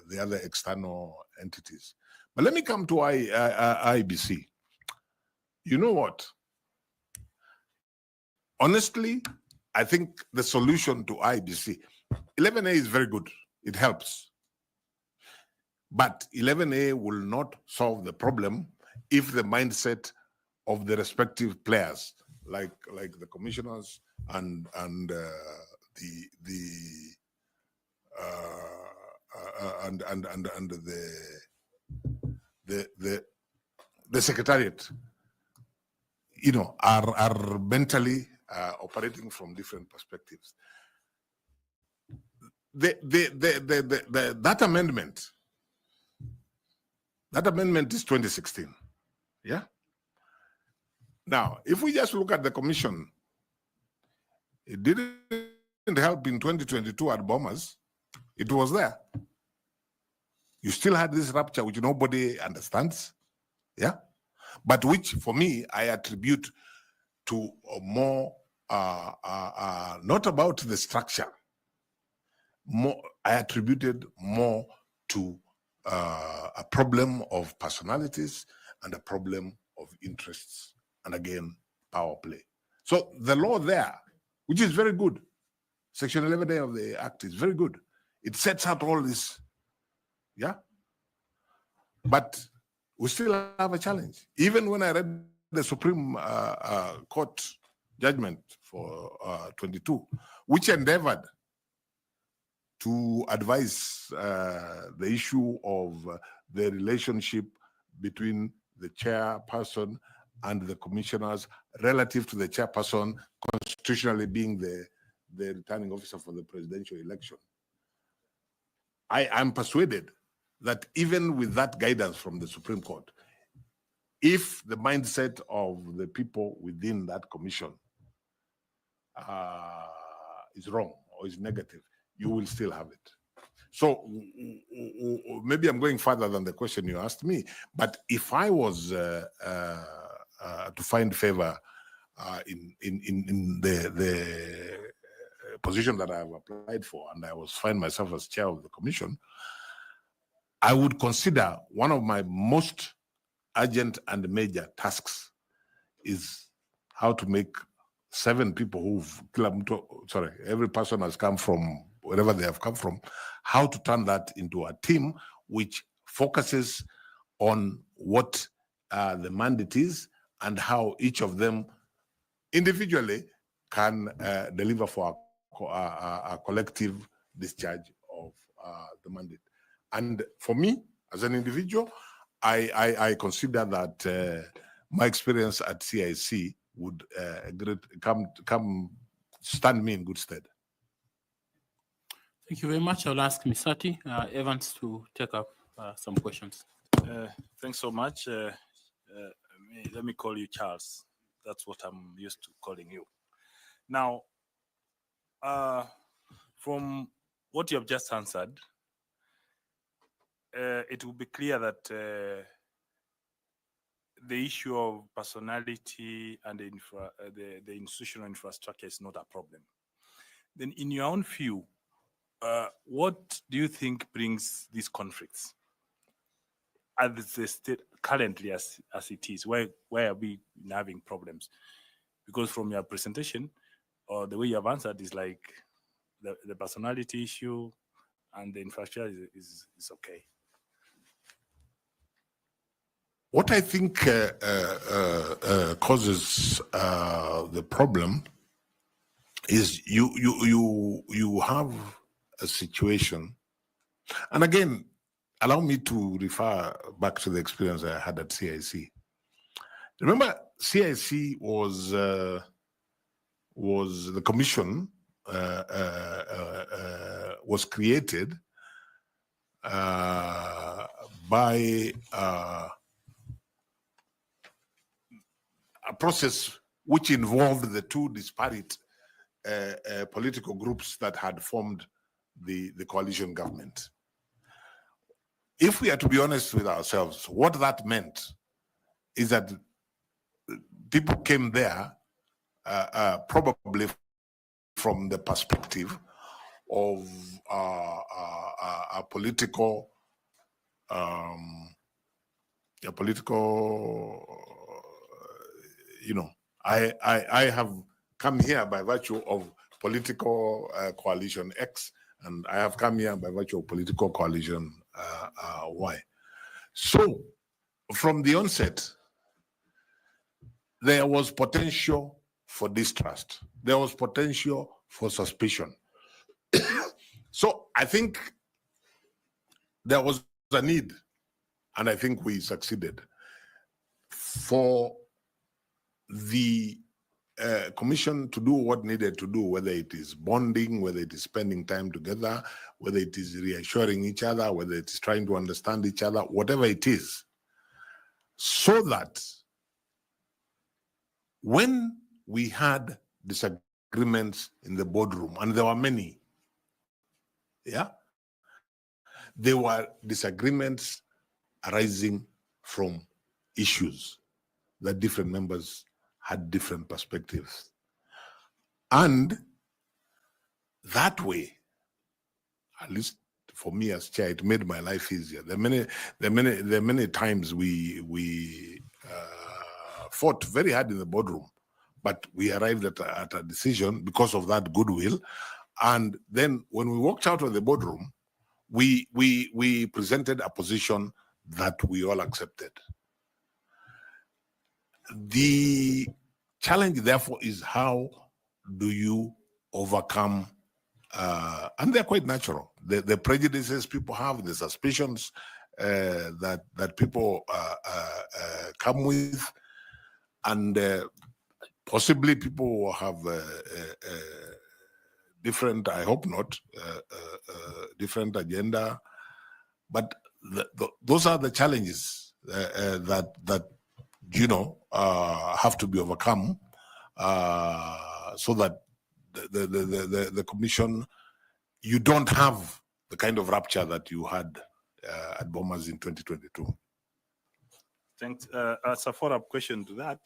the other external entities. But let me come to IEBC. You know what? Honestly, I think the solution to IEBC, 11A is very good. It helps. But 11A will not solve the problem if the mindset of the respective players, like the commissioners and the the secretariat, you know, are mentally operating from different perspectives. That amendment is 2016. Yeah. Now, if we just look at the commission, it didn't help in 2022 at Bombers. It was there. You still had this rupture which nobody understands. Yeah. But which, for me, I attribute to more, not about the structure. I attributed more to a problem of personalities and a problem of interests, and again, power play. So the law there, which is very good, Section 11A of the Act is very good. It sets out all this, yeah? But we still have a challenge. Even when I read the Supreme Court judgment for 22, which endeavored to advise the issue of the relationship between the chairperson and the commissioners relative to the chairperson constitutionally being the returning officer for the presidential election. I am persuaded that even with that guidance from the Supreme Court, if the mindset of the people within that commission is wrong or is negative, you will still have it. So maybe I'm going further than the question you asked me, but if I was to find favor in the position that I have applied for, and I was find myself as chair of the commission, I would consider one of my most urgent and major tasks is how to make 7 people every person has come from wherever they have come from, how to turn that into a team which focuses on what the mandate is and how each of them individually can deliver for a collective discharge of the mandate. And for me, as an individual, I consider that my experience at CIC would come stand me in good stead. Thank you very much. I'll ask Misati Evans to take up some questions. Thanks so much. Let me call you Charles. That's what I'm used to calling you. Now, from what you have just answered, it will be clear that the issue of personality and the institutional infrastructure is not a problem. Then in your own view, what do you think brings these conflicts as the state currently as it is? Why are we having problems? Because from your presentation or the way you have answered is like the personality issue and the infrastructure is okay. What I think causes the problem is you have a situation, and again, allow me to refer back to the experience I had at CIC. Remember, CIC was the commission was created by a process which involved the two disparate political groups that had formed the coalition government. If we are to be honest with ourselves, what that meant is that people came there probably from the perspective of a political, you know, I have come here by virtue of political coalition X, and I have come here by virtue of political coalition Y. So from the onset, there was potential for distrust. There was potential for suspicion. So I think there was a need, and I think we succeeded, for the commission to do what needed to do, whether it is bonding, whether it is spending time together, whether it is reassuring each other, whether it is trying to understand each other, whatever it is, so that when we had disagreements in the boardroom, and there were many, yeah, there were disagreements arising from issues that different members had different perspectives. And that way, at least for me as chair, it made my life easier. There are many times we fought very hard in the boardroom, but we arrived at a decision because of that goodwill. And then when we walked out of the boardroom, we presented a position that we all accepted. The challenge, therefore, is how do you overcome, and they're quite natural, the prejudices people have, the suspicions that people come with, and possibly people will have different, I hope not, different agenda, but those are the challenges that you know, have to be overcome, so that the commission, you don't have the kind of rupture that you had at Bomas in 2022. Thanks. As a follow-up question to that,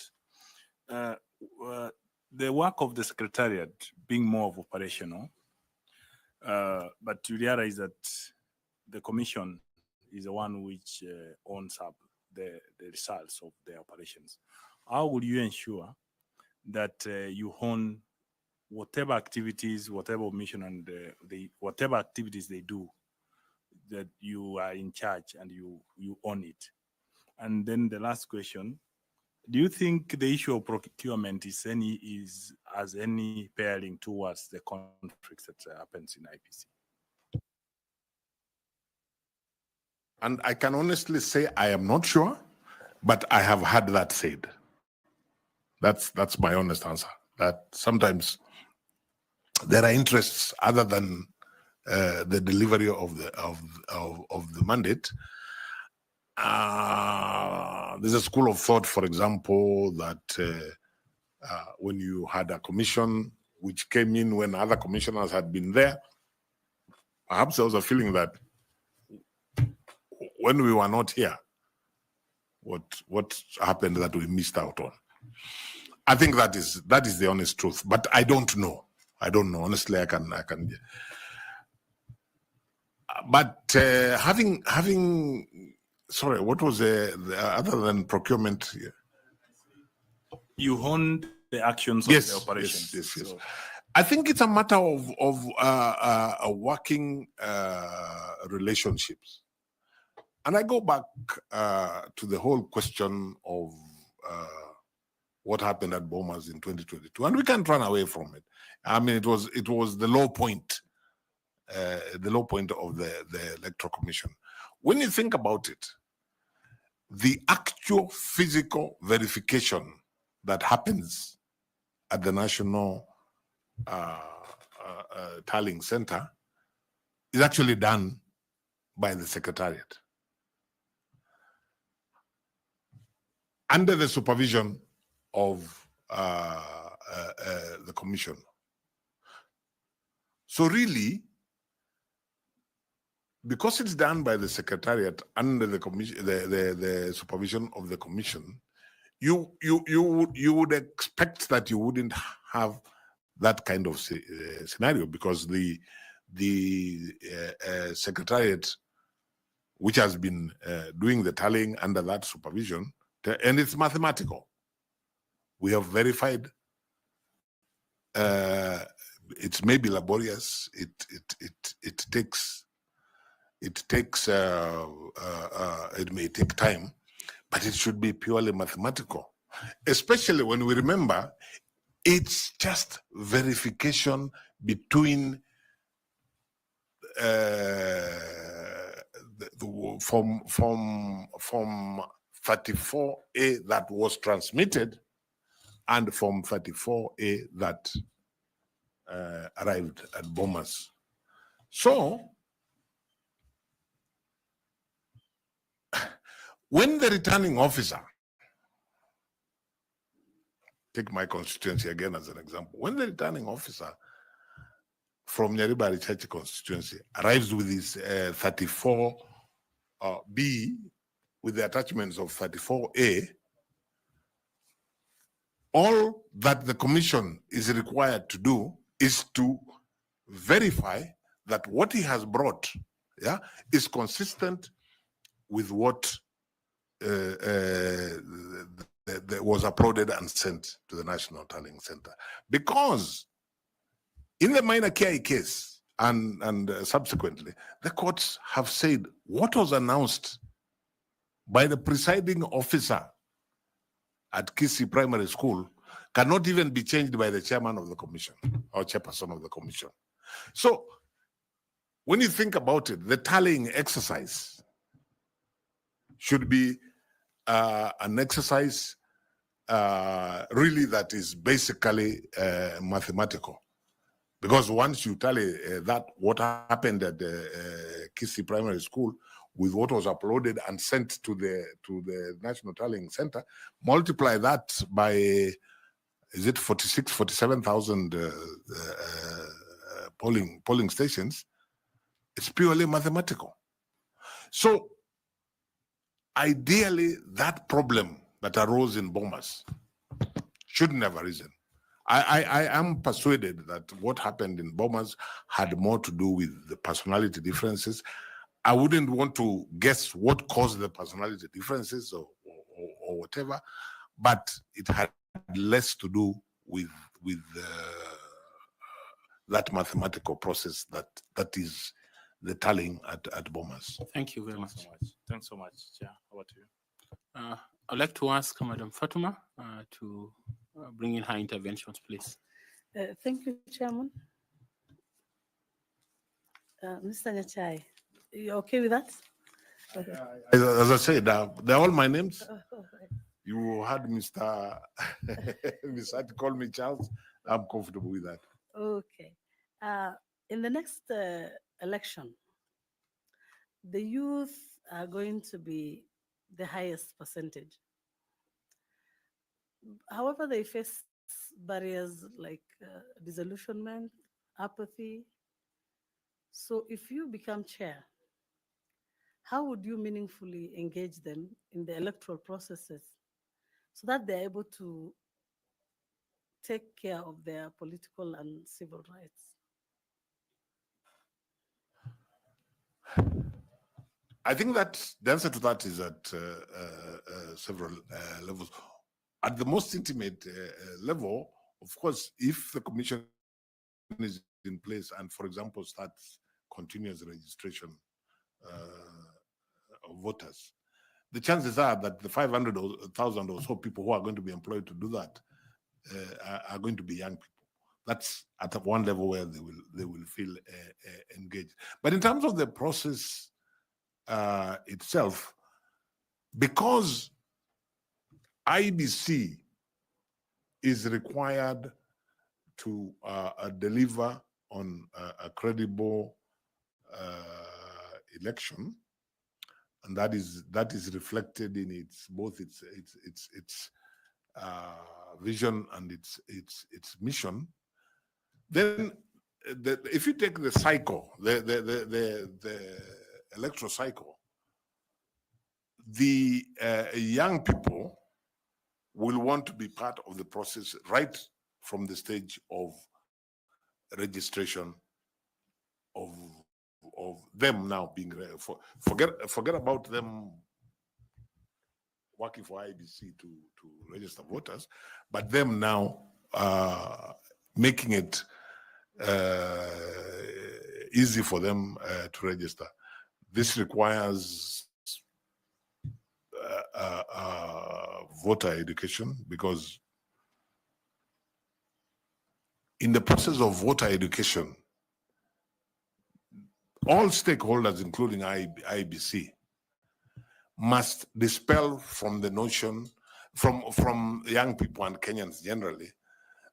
the work of the Secretariat being more of operational, but you realize that the commission is the one which owns up the results of the operations. How will you ensure that you own whatever activities, whatever mission, and whatever activities they do, that you are in charge and you own it? And then the last question: do you think the issue of procurement has any bearing towards the conflicts that happens in IEBC? And I can honestly say I am not sure, but I have had that said. That's my honest answer. That sometimes there are interests other than the delivery of the mandate. There's a school of thought, for example, that when you had a commission which came in when other commissioners had been there, perhaps there was a feeling that when we were not here, what happened that we missed out on. I think that is the honest truth, but I don't know. Honestly, I can. But having sorry, what was the other than procurement? You own the actions of the operations. Yes. So. I think it's a matter of working relationships. And I go back to the whole question of what happened at Bomas in 2022, and we can't run away from it. I mean, it was the low point of the Electoral Commission. When you think about it, the actual physical verification that happens at the National Tallying Center is actually done by the Secretariat, under the supervision of the Commission. So really, because it's done by the Secretariat under the commission, the supervision of the Commission, you would expect that you wouldn't have that kind of scenario, because the Secretariat, which has been doing the tallying under that supervision, and it's mathematical. We have verified. It may be laborious. It may take time, but it should be purely mathematical. Especially when we remember, it's just verification between from 34A that was transmitted and from 34A that arrived at Bomas. So when the returning officer, take my constituency again as an example, when the returning officer from Nyaribari Church constituency arrives with his 34B with the attachments of 34A, all that the commission is required to do is to verify that what he has brought, is consistent with what was uploaded and sent to the National Tallying Center. Because in the minor KI case and subsequently, the courts have said what was announced by the presiding officer at Kisi Primary School cannot even be changed by the chairman of the commission or chairperson of the commission. So when you think about it, the tallying exercise should be an exercise really that is basically mathematical. Because once you tally that what happened at the Kisi Primary School with what was uploaded and sent to the National Tallying Center, multiply that by, is it 47,000 polling stations, it's purely mathematical. So ideally, that problem that arose in Bomas shouldn't have arisen. I am persuaded that what happened in Bomas had more to do with the personality differences. I wouldn't want to guess what caused the personality differences or whatever, but it had less to do with that mathematical process that is the tallying at Bomas. Thank you very much. Thanks so much, Chair. Over to you. I'd like to ask Madam Fatuma to bring in her interventions, please. Thank you, Chairman. Mr. Nyachai, you okay with that? As I said, they're all my names. You had Mr. Mr. call me Charles. I'm comfortable with that. Okay. In the next election, the youth are going to be the highest percentage. However, they face barriers like disillusionment, apathy. So if you become chair, how would you meaningfully engage them in the electoral processes so that they're able to take care of their political and civil rights? I think that the answer to that is at several levels. At the most intimate level, of course, if the commission is in place and, for example, starts continuous registration of voters, the chances are that the 500,000 or so people who are going to be employed to do that are going to be young people. That's at one level where they will feel engaged. But in terms of the process itself, because IEBC is required to deliver on a credible election, and that is reflected in both its vision and its mission. Then, if you take the cycle, the electoral cycle, the young people will want to be part of the process right from the stage of registration of them now being forget about them working for IEBC to register voters, but them now making it easy for them to register. This requires voter education, because in the process of voter education, all stakeholders, including IEBC, must dispel from the notion, from young people and Kenyans generally,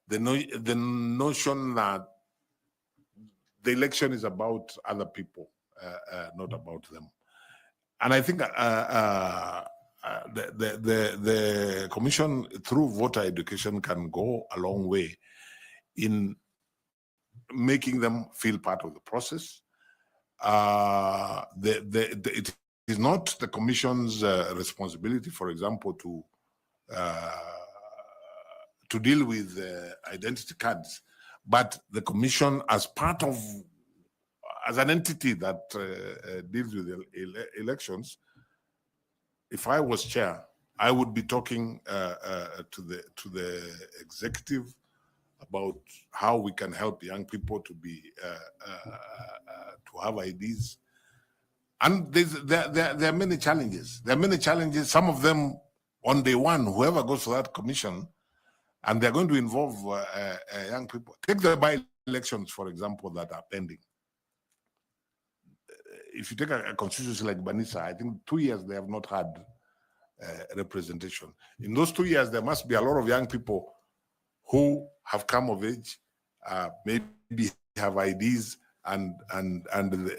the notion that the election is about other people, not about them. And I think the commission, through voter education, can go a long way in making them feel part of the process. It is not the commission's responsibility, for example, to deal with identity cards, but the commission, as an entity that deals with elections, if I was chair, I would be talking to the executive about how we can help young people to have IDs. And there are many challenges. There are many challenges. Some of them on day one, whoever goes to that commission, and they're going to involve young people. Take the by-elections, for example, that are pending. If you take a constituency like Banisa, I think 2 years they have not had representation. In those 2 years, there must be a lot of young people who have come of age, maybe have IDs, and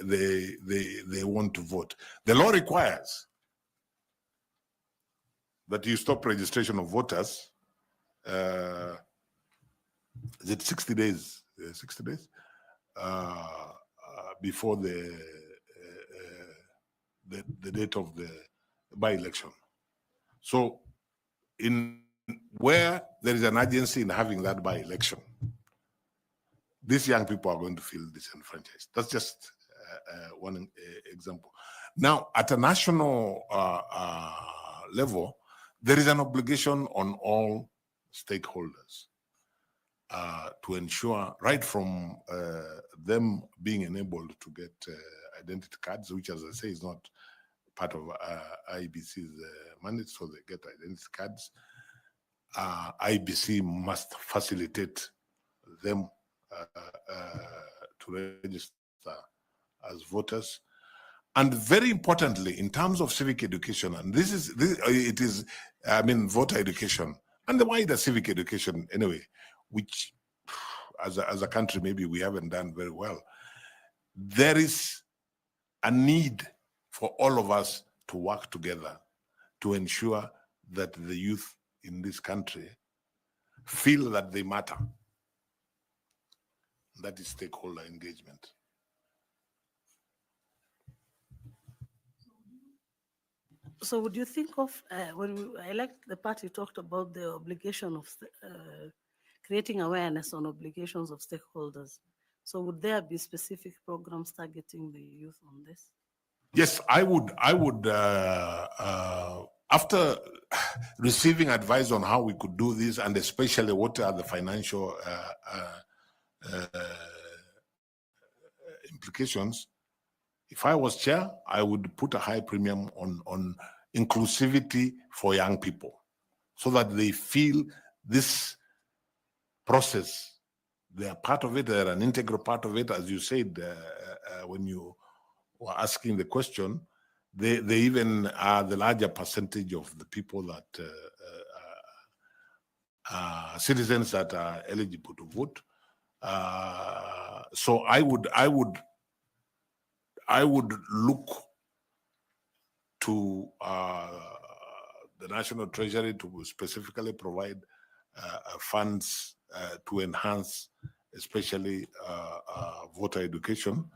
they want to vote. The law requires that you stop registration of voters. Is it 60 days? 60 days before the date of the by-election. So, in where there is an urgency in having that by-election, these young people are going to feel disenfranchised. That's just one example. Now, at a national level, there is an obligation on all stakeholders to ensure, right from them being enabled to get identity cards, which, as I say, is not part of IEBC's mandate, so they get identity cards. IEBC must facilitate them to register as voters. And very importantly, in terms of civic education, and voter education and the wider civic education anyway, which as a country maybe we haven't done very well. There is a need for all of us to work together to ensure that the youth in this country feel that they matter. That is stakeholder engagement. So would you think of, I like the part you talked about the obligation of creating awareness on obligations of stakeholders. So would there be specific programs targeting the youth on this? Yes, I would, after receiving advice on how we could do this, and especially what are the financial implications, if I was chair, I would put a high premium on inclusivity for young people so that they feel this process, they are part of it, they're an integral part of it. As you said, when you were asking the question, they even are the larger percentage of the people that citizens that are eligible to vote. So I would look to the National Treasury to specifically provide funds to enhance, especially voter education,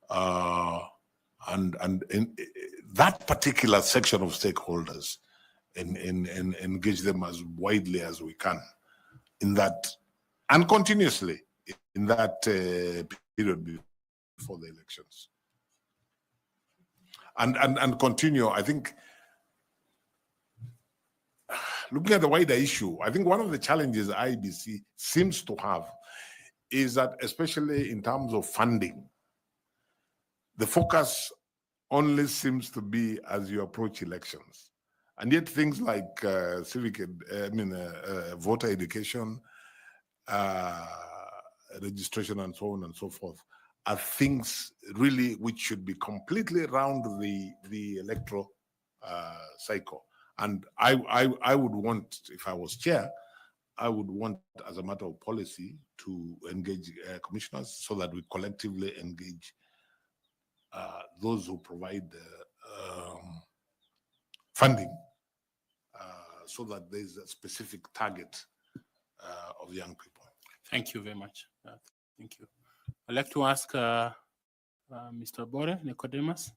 and in that particular section of stakeholders, and engage them as widely as we can in that, and continuously in that period before the elections. And continue, I think, looking at the wider issue, I think one of the challenges IEBC seems to have is that, especially in terms of funding, the focus only seems to be as you approach elections. And yet things like voter education, registration and so on and so forth are things really which should be completely around the electoral cycle. And I would want, if I was chair, I would want, as a matter of policy, to engage commissioners so that we collectively engage those who provide funding, so that there's a specific target of young people. Thank you very much. Thank you. I'd like to ask Mr. Bore Nicodemus.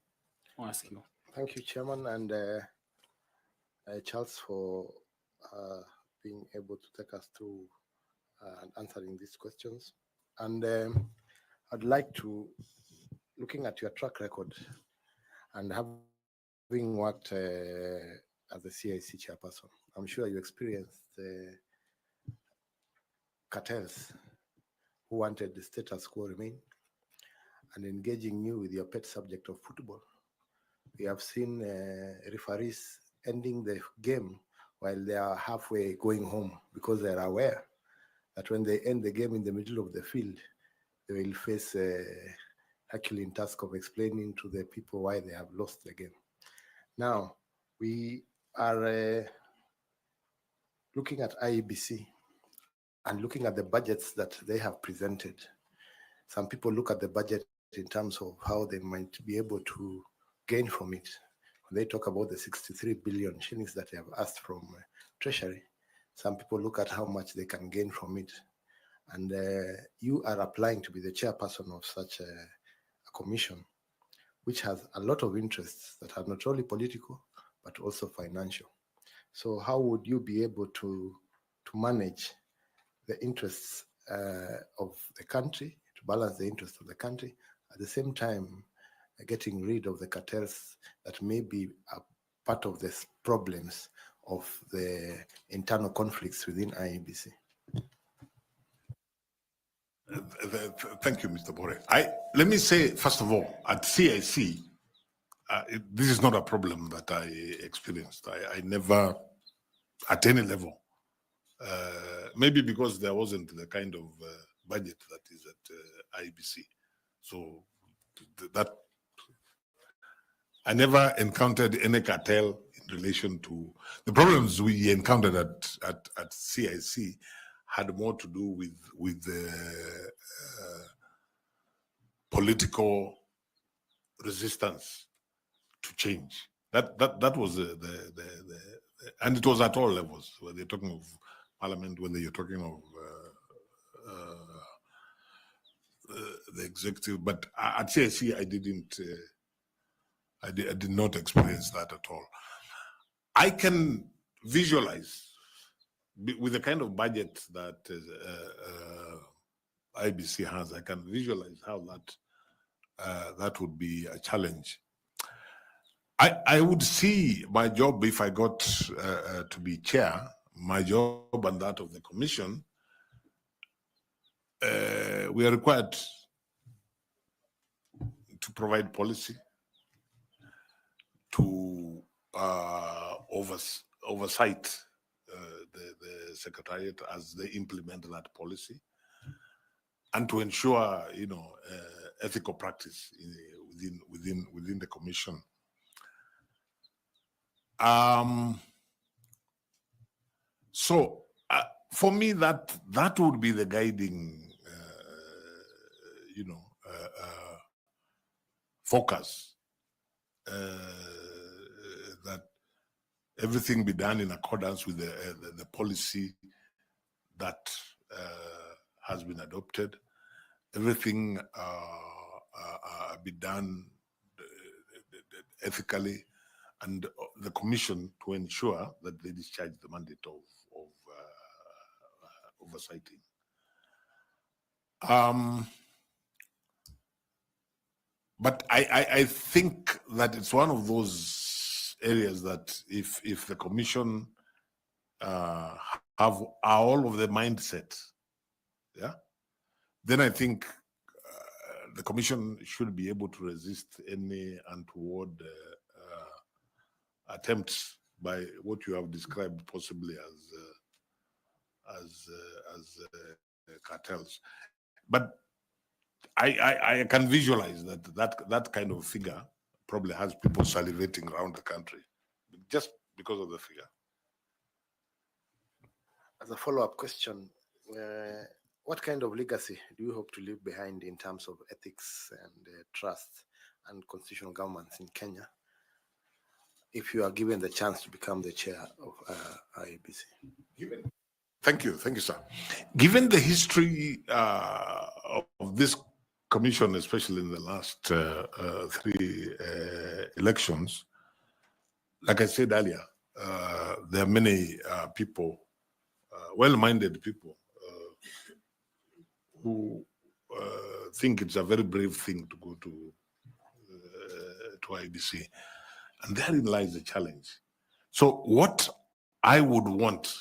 I'll ask you. Thank you, Chairman, and Charles, for being able to take us through and answering these questions. And I'd like to, looking at your track record and having worked as a CIC chairperson, I'm sure you experienced cartels who wanted the status quo remain and engaging you with your pet subject of football. We have seen referees ending the game while they are halfway going home because they are aware that when they end the game in the middle of the field, they will face a Herculean task of explaining to the people why they have lost the game. Now, we are looking at IEBC and looking at the budgets that they have presented. Some people look at the budget in terms of how they might be able to gain from it. When they talk about the 63 billion shillings that they have asked from Treasury, some people look at how much they can gain from it. And you are applying to be the chairperson of such a commission, which has a lot of interests that are not only political, but also financial. So how would you be able to manage the interests of the country, to balance the interests of the country, at the same time getting rid of the cartels that may be a part of the problems of the internal conflicts within IEBC? Thank you, Mr. Bore. Let me say, first of all, at CIC, this is not a problem that I experienced. I never, at any level, maybe because there wasn't the kind of budget that is at IEBC. So that I never encountered any cartel in relation to the problems we encountered at CIC had more to do with the political resistance to change. That was and it was at all levels. When they're talking of parliament, when you're talking of the executive, but at CIC I didn't. I did not experience that at all. I can visualize with the kind of budget that IBC has. I can visualize how that would be a challenge. I would see my job, if I got to be chair, my job and that of the commission, we are required to provide policy, to oversight the secretariat as they implement that policy, and to ensure, ethical practice within the commission. So for me, that would be the guiding, focus. That everything be done in accordance with the policy that has been adopted. Everything be done ethically, and the commission to ensure that they discharge the mandate of oversighting. But I think that it's one of those areas that if the commission have all of the mindset, then I think the commission should be able to resist any untoward attempts by what you have described possibly as cartels. But I can visualize that kind of figure probably has people salivating around the country just because of the figure. As a follow-up question, what kind of legacy do you hope to leave behind in terms of ethics and trust and constitutional governance in Kenya if you are given the chance to become the chair of IEBC? Thank you, sir. Given the history of this commission, especially in the last 3 elections, like I said earlier, there are many people, well-minded people, who think it's a very brave thing to go to IEBC, and therein lies the challenge. So what I would want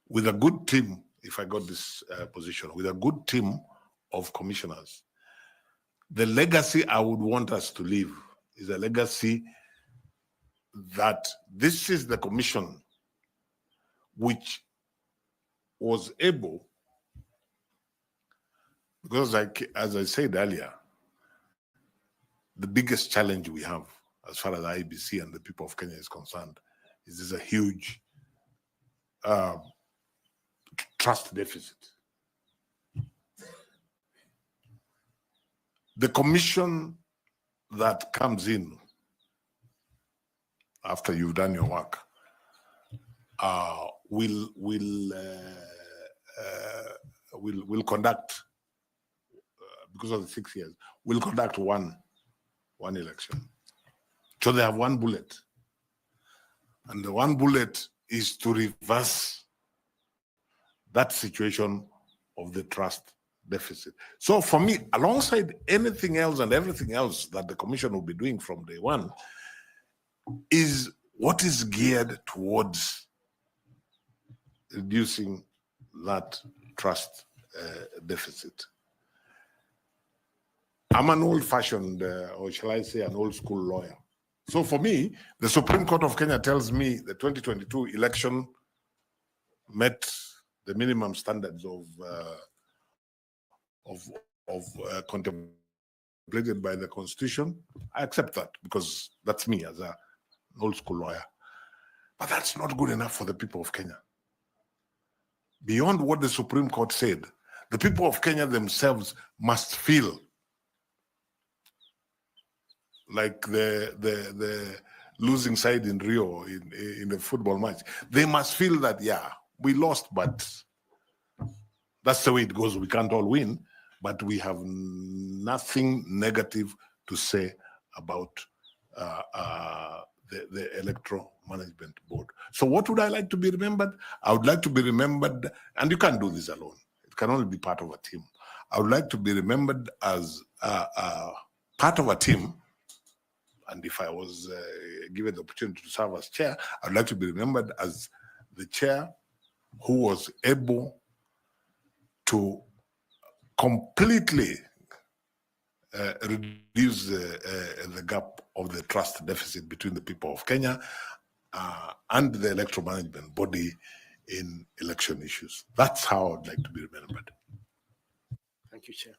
with a good team, if I got this position, with a good team of commissioners, the legacy I would want us to leave is a legacy that this is the commission which was able, because as I said earlier, the biggest challenge we have as far as IEBC and the people of Kenya is concerned is there's a huge trust deficit. The commission that comes in after you've done your work will conduct, because of the 6 years, will conduct one election. So they have one bullet, and the one bullet is to reverse that situation of the trust deficit. So for me, alongside anything else and everything else that the commission will be doing from day one, is what is geared towards reducing that trust deficit. I'm an old-fashioned, or shall I say an old-school lawyer. So for me, the Supreme Court of Kenya tells me the 2022 election met the minimum standards contemplated by the Constitution. I accept that because that's me as an old-school lawyer. But that's not good enough for the people of Kenya. Beyond what the Supreme Court said, the people of Kenya themselves must feel like the losing side in Rio in the football match. They must feel that, yeah, we lost, but that's the way it goes. We can't all win, but we have nothing negative to say about the Electoral Management Board. So what would I like to be remembered? I would like to be remembered, and you can't do this alone. It can only be part of a team. I would like to be remembered as part of a team. And if I was given the opportunity to serve as chair, I'd like to be remembered as the chair who was able to completely reduce the gap of the trust deficit between the people of Kenya and the electoral management body in election issues. That's how I'd like to be remembered. Thank you, Chair.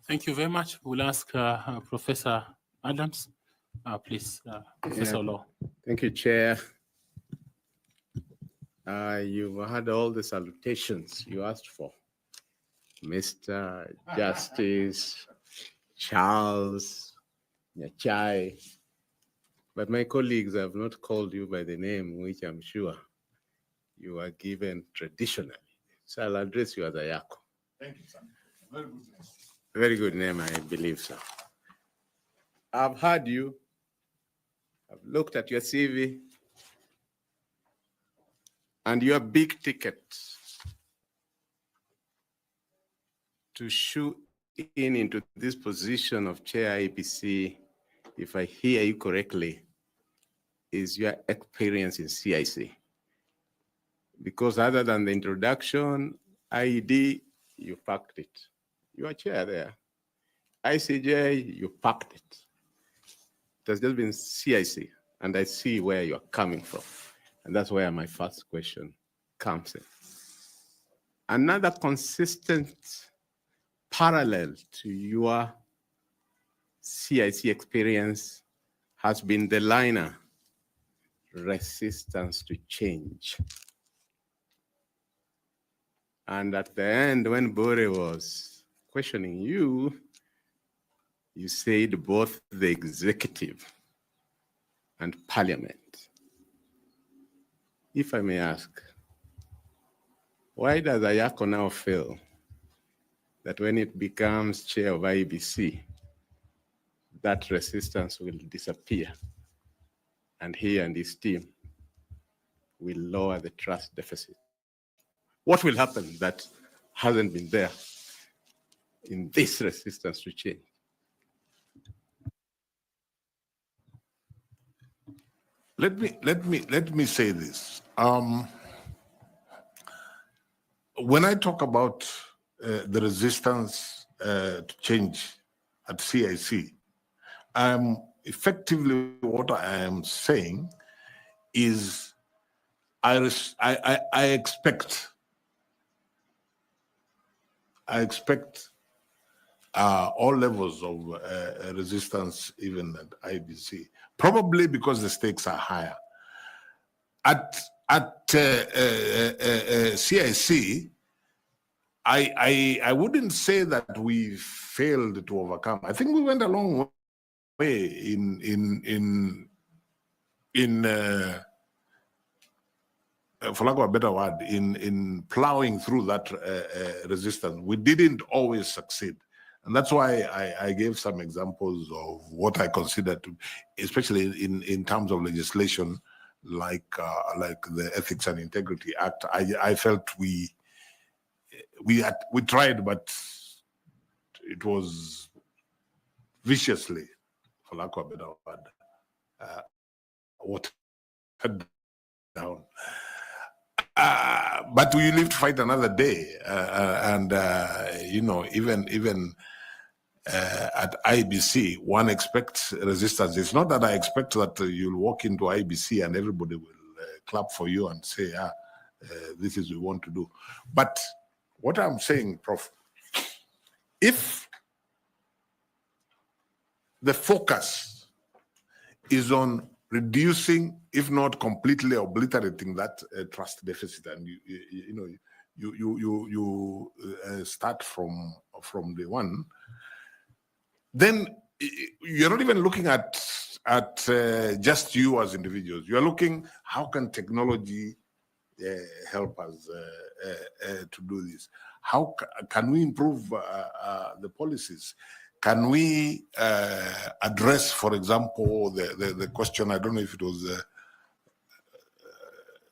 Thank you very much. We'll ask Professor Adams. Please, Professor Law. Thank you, Chair. You've had all the salutations you asked for. Mr. Justice, Charles, Nyachai. But my colleagues have not called you by the name, which I'm sure you are given traditionally. So I'll address you as Ayako. Thank you, sir. Very good name. Very good name, I believe, sir. I've heard you. I've looked at your CV and your big ticket to shoe into this position of Chair IEBC, if I hear you correctly, is your experience in CIC. Because other than the introduction, IED, you packed it. You are chair there. ICJ, you packed it. It has just been CIC, and I see where you're coming from. And that's where my first question comes in. Another consistent parallel to your CIC experience has been the liner, resistance to change. And at the end, when Bore was questioning you, you said both the executive and parliament. If I may ask, why does Ayako now feel that when it becomes chair of IEBC, that resistance will disappear and he and his team will lower the trust deficit? What will happen that hasn't been there in this resistance to change? Let me say this. When I talk about the resistance to change at CIC, effectively what I am saying is I expect all levels of resistance even at IBC, probably because the stakes are higher. At CIC, I wouldn't say that we failed to overcome. I think we went a long way in for lack of a better word, in plowing through that resistance. We didn't always succeed. And that's why I gave some examples of what I consider to, especially in terms of legislation, like the Ethics and Integrity Act. I felt we tried, but it was viciously, for lack of a better word, watered down. But we live to fight another day, and you know, even at IBC, one expects resistance. It's not that I expect that you'll walk into IBC and everybody will clap for you and say, this is what we want to do. But what I'm saying, Prof, if the focus is on reducing, if not completely obliterating that trust deficit, and you start from day one, then you're not even looking at just you as individuals. You're looking, how can technology help us to do this? How can we improve the policies? Can we address, for example, the question, I don't know if it was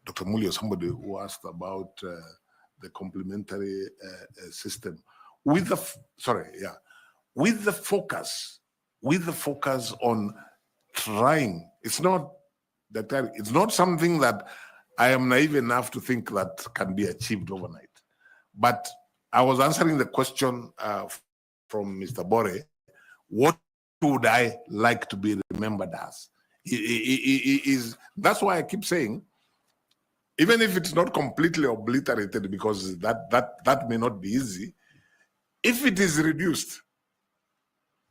Dr. Muli or somebody who asked about the complementary system with the, with the focus on trying. It's not something that I am naive enough to think that can be achieved overnight. But I was answering the question from Mr. Bore, what would I like to be remembered as? That's why I keep saying, even if it's not completely obliterated, because that may not be easy, if it is reduced,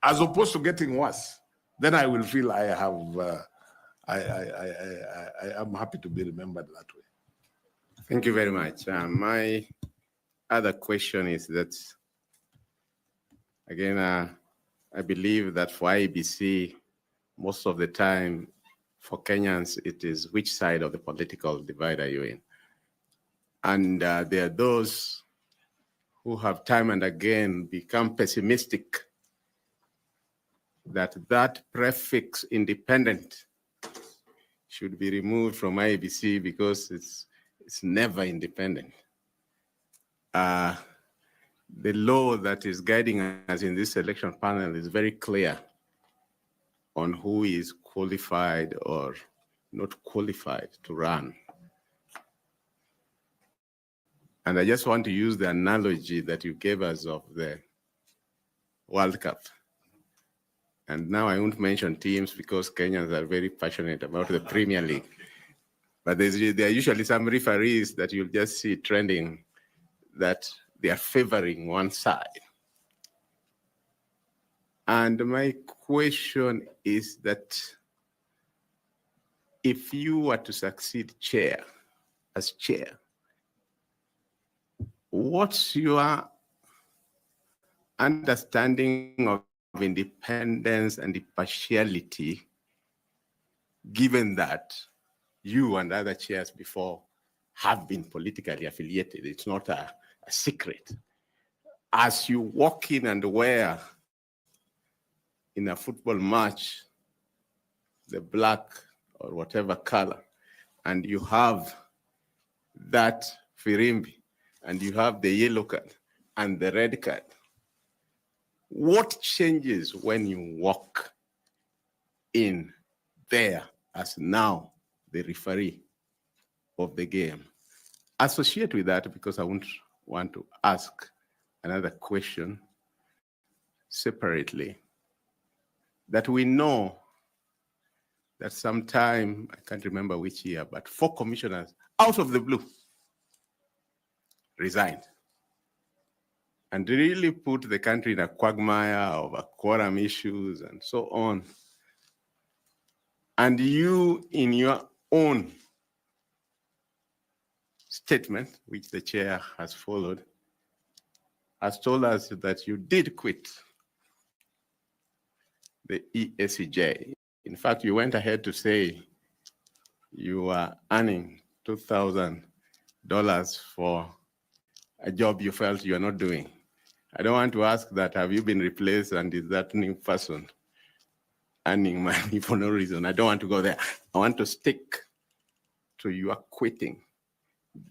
as opposed to getting worse, then I will feel I have, I am happy to be remembered that way. Thank you very much. My other question is that, again, I believe that for IEBC, most of the time, for Kenyans, it is which side of the political divide are you in? And there are those who have time and again become pessimistic that prefix independent should be removed from IEBC because it's never independent. The law that is guiding us in this election panel is very clear on who is qualified or not qualified to run. And I just want to use the analogy that you gave us of the World Cup. And now I won't mention teams because Kenyans are very passionate about the Premier League. But there are usually some referees that you'll just see trending that they are favoring one side. And my question is that if you were to succeed as chair, what's your understanding of independence and impartiality, given that you and other chairs before have been politically affiliated? It's not a secret. As you walk in and wear in a football match the black or whatever color, and you have that firimbi, and you have the yellow card and the red card, what changes when you walk in there as now the referee of the game? Associate with that, because I won't want to ask another question separately, that we know that sometime, I can't remember which year, but 4 commissioners out of the blue resigned and really put the country in a quagmire over quorum issues and so on. And you, in your own statement, which the chair has followed, has told us that you did quit the ESCJ. In fact, you went ahead to say you were earning $2,000 for a job you felt you are not doing. I don't want to ask that, have you been replaced and is that new person earning money for no reason? I don't want to go there. I want to stick to your quitting.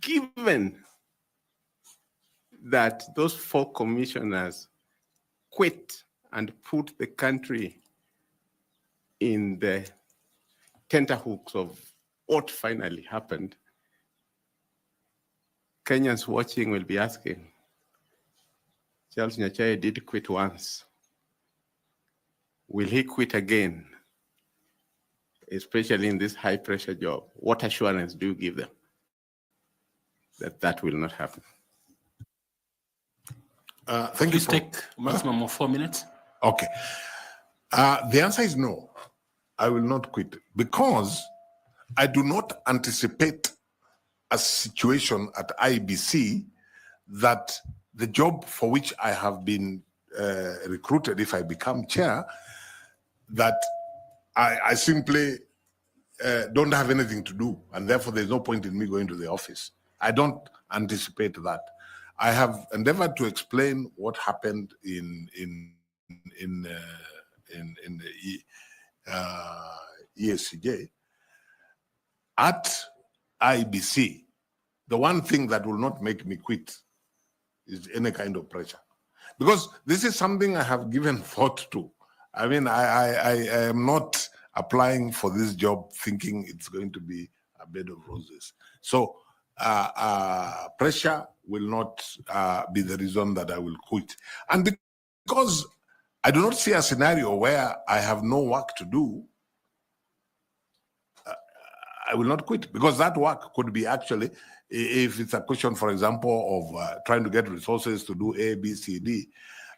Given that those 4 commissioners quit and put the country in the tenterhooks of what finally happened, Kenyans watching will be asking, Charles Nyachae did quit once. Will he quit again? Especially in this high pressure job. What assurance do you give them that that will not happen? Thank you. Please take maximum of 4 minutes. Okay. The answer is no. I will not quit because I do not anticipate a situation at IEBC that the job for which I have been recruited, if I become chair, that I simply don't have anything to do, and therefore there's no point in me going to the office. I don't anticipate that. I have endeavored to explain what happened in the ESCJ. At IEBC, the one thing that will not make me quit is any kind of pressure, because this is something I have given thought to. I mean, I am not applying for this job thinking it's going to be a bed of roses. So pressure will not be the reason that I will quit. And because I do not see a scenario where I have no work to do, I will not quit, because that work could be actually, if it's a question, for example, of trying to get resources to do A, B, C, D,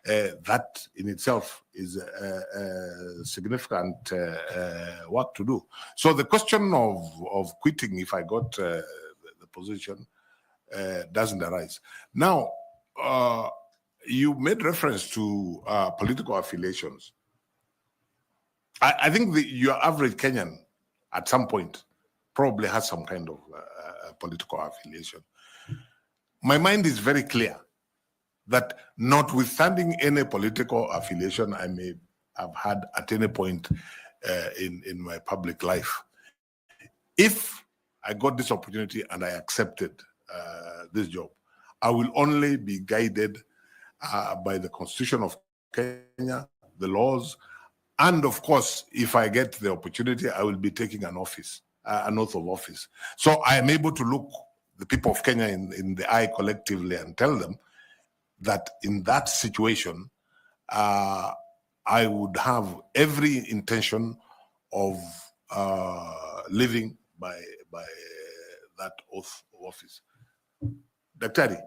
that in itself is significant work to do. So the question of quitting, if I got the position, doesn't arise. Now, you made reference to political affiliations. I think your average Kenyan at some point probably has some kind of political affiliation. My mind is very clear that notwithstanding any political affiliation I may have had at any point in my public life, if I got this opportunity and I accepted this job, I will only be guided by the Constitution of Kenya, the laws, and of course, if I get the opportunity, I will be taking an office, an oath of office. So I am able to look the people of Kenya in the eye collectively and tell them that in that situation, I would have every intention of living by that oath of office. Daktari,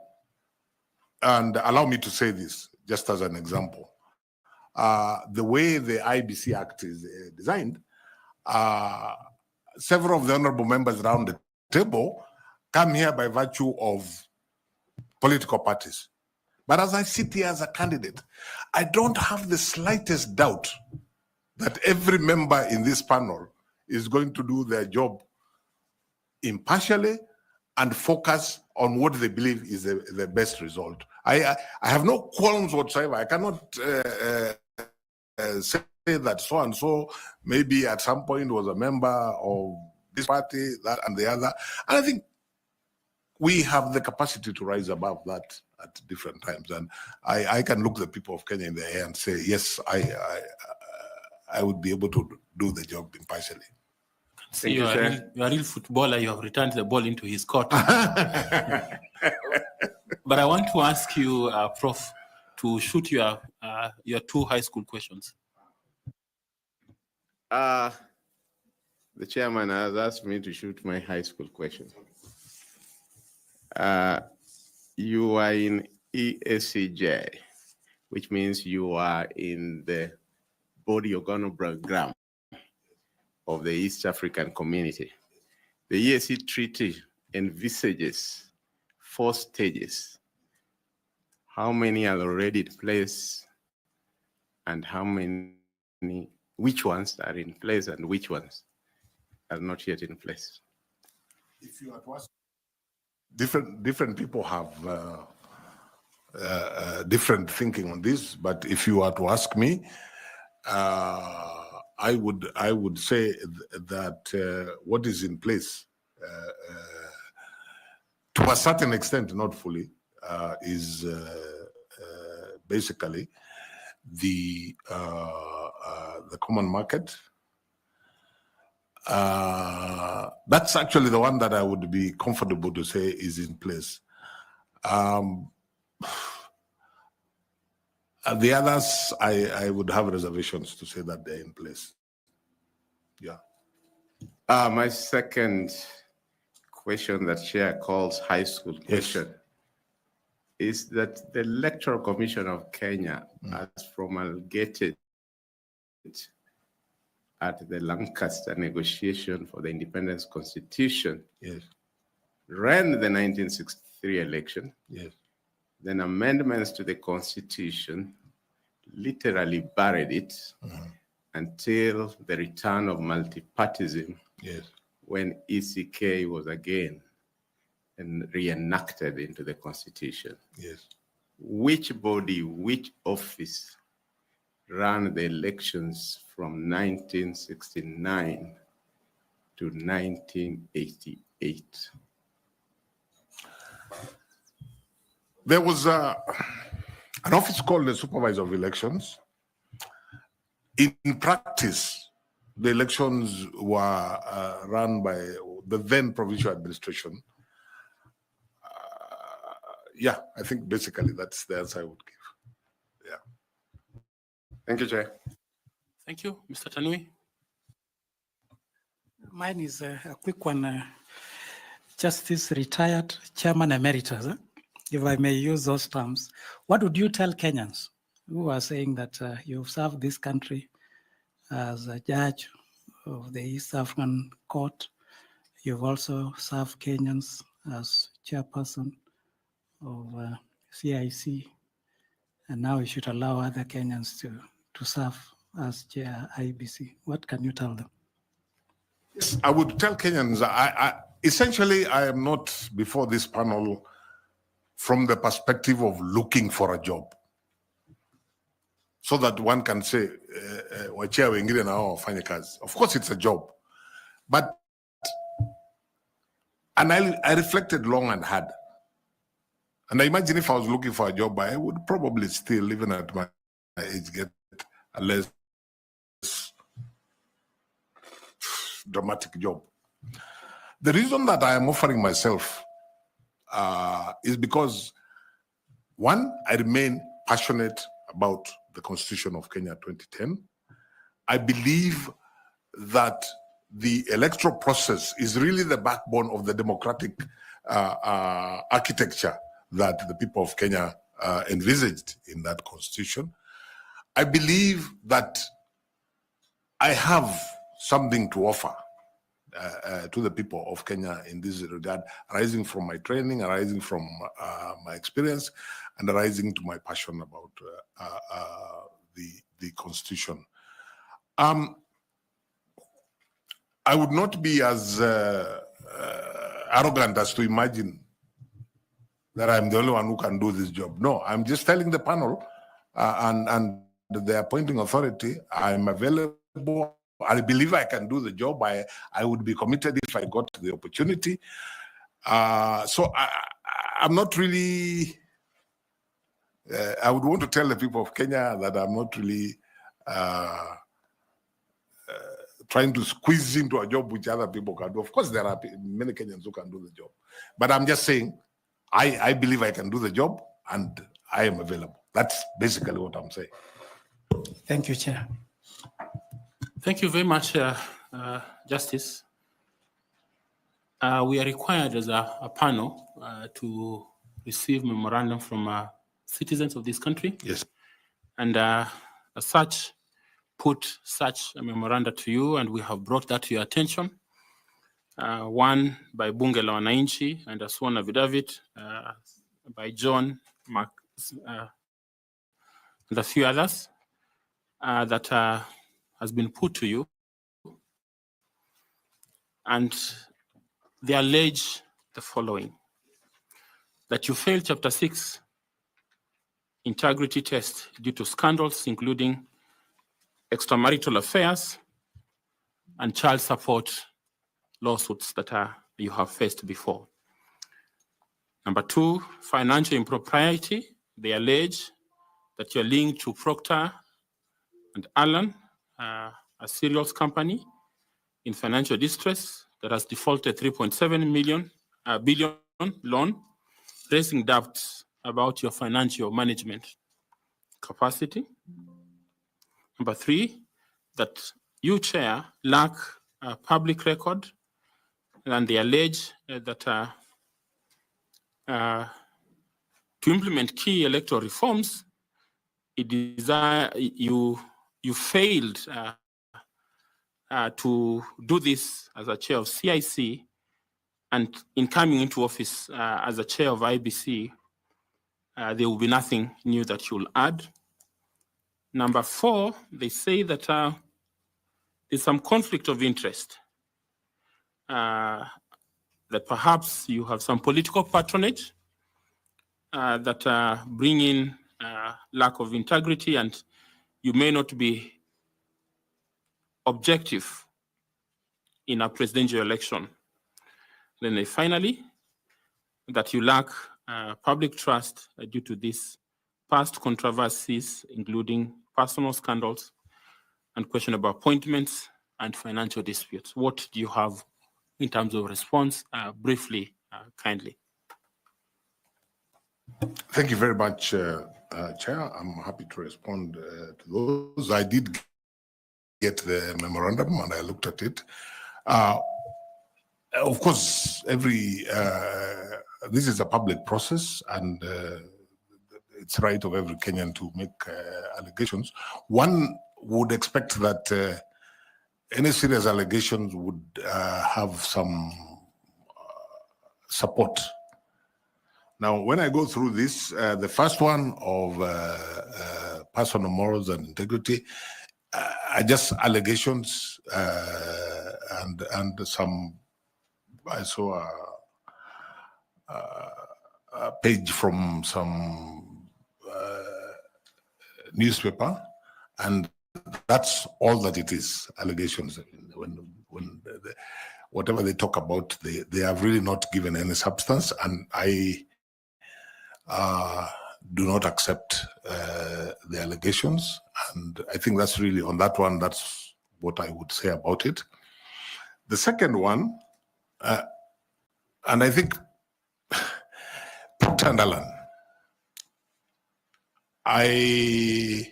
and allow me to say this just as an example. the way the IEBC Act is designed, several of the honorable members around the table come here by virtue of political parties. But as I sit here as a candidate, I don't have the slightest doubt that every member in this panel is going to do their job impartially and focus on what they believe is the best result. I have no qualms whatsoever. I cannot say that so-and-so maybe at some point was a member of this party, that and the other. And I think we have the capacity to rise above that at different times. And I can look the people of Kenya in the eye and say, yes, I would be able to do the job impartially. See, you're a real footballer. You have returned the ball into his court. But I want to ask you, Prof, to shoot your 2 high school questions. The chairman has asked me to shoot my high school question. You are in ESCJ, which means you are in the body organogram of the East African community. The ESC Treaty envisages 4 stages. How many are already in place, and which ones are in place and which ones are not yet in place? If you are to ask, different people have different thinking on this, but if you are to ask me, I would say that what is in place, to a certain extent, not fully, is basically the common market. That's actually the one that I would be comfortable to say is in place. The others, I would have reservations to say that they're in place. Yeah. My second question that Chair calls high school question is that the Electoral Commission of Kenya has promulgated at the Lancaster negotiation for the Independence Constitution, ran the 1963 election, then amendments to the Constitution literally buried it until the return of multipartism, when ECK was again reenacted into the Constitution. Which body, which office ran the elections from 1969 to 1988? There was an office called the Supervisor of Elections. In practice, the elections were run by the then provincial administration. Yeah, I think basically that's the answer I would give. Yeah. Thank you, Chair. Thank you, Mr. Tanui. Mine is a quick one. Justice retired Chairman Emeritus, if I may use those terms. What would you tell Kenyans who are saying that you've served this country as a judge of the East African Court? You've also served Kenyans as chairperson of CIC, and now you should allow other Kenyans to serve as chair IEBC. What can you tell them? Yes, I would tell Kenyans, essentially, I am not before this panel from the perspective of looking for a job, so that one can say, wachia wengine na hao wafanye kazi. Of course, it's a job. And I reflected long and hard. And I imagine if I was looking for a job, I would probably still, even at my age, get a less dramatic job. The reason that I am offering myself is because, one, I remain passionate about the Constitution of Kenya 2010. I believe that the electoral process is really the backbone of the democratic architecture that the people of Kenya envisaged in that Constitution. I believe that I have something to offer to the people of Kenya in this regard, arising from my training, arising from my experience, and arising to my passion about the Constitution. I would not be as arrogant as to imagine that I'm the only one who can do this job. No, I'm just telling the panel and the appointing authority, I'm available. I believe I can do the job. I would be committed if I got the opportunity. So I'm not really, I would want to tell the people of Kenya that I'm not really trying to squeeze into a job which other people can do. Of course, there are many Kenyans who can do the job. But I'm just saying, I believe I can do the job and I am available. That's basically what I'm saying. Thank you, Chair. Thank you very much, Justice. We are required as a panel to receive memorandum from citizens of this country. Yes. And as such, put such a memoranda to you, and we have brought that to your attention. One by Bunge la Wananchi and a sworn affidavit by John Mark, and a few others that has been put to you. And they allege the following: that you failed Chapter 6 integrity test due to scandals, including extramarital affairs and child support lawsuits that you have faced before. Number 2, financial impropriety. They allege that you're linked to Procter and Allen, a cereals company in financial distress that has defaulted 3.7 billion loan, raising doubts about your financial management capacity. Number 3, that you, Chair, lack a public record, and they allege that to implement key electoral reforms, you failed to do this as a chair of CIC, and in coming into office as a chair of IEBC, there will be nothing new that you'll add. Number 4, they say that there's some conflict of interest, that perhaps you have some political patronage that bring in lack of integrity, and you may not be objective in a presidential election. Then finally, that you lack public trust due to these past controversies, including personal scandals and questionable appointments and financial disputes. What do you have in terms of response? Briefly, kindly. Thank you very much, Chair. I'm happy to respond to those. I did get the memorandum and I looked at it. Of course, this is a public process, and it's right of every Kenyan to make allegations. One would expect that any serious allegations would have some support. Now, when I go through this, the first one of personal morals and integrity are just allegations and some. I saw a page from some newspaper, and that's all that it is, allegations. Whatever they talk about, they have really not given any substance, and I do not accept the allegations. And I think that's really, on that one, that's what I would say about it. The second one, and I think Procter & Allen, I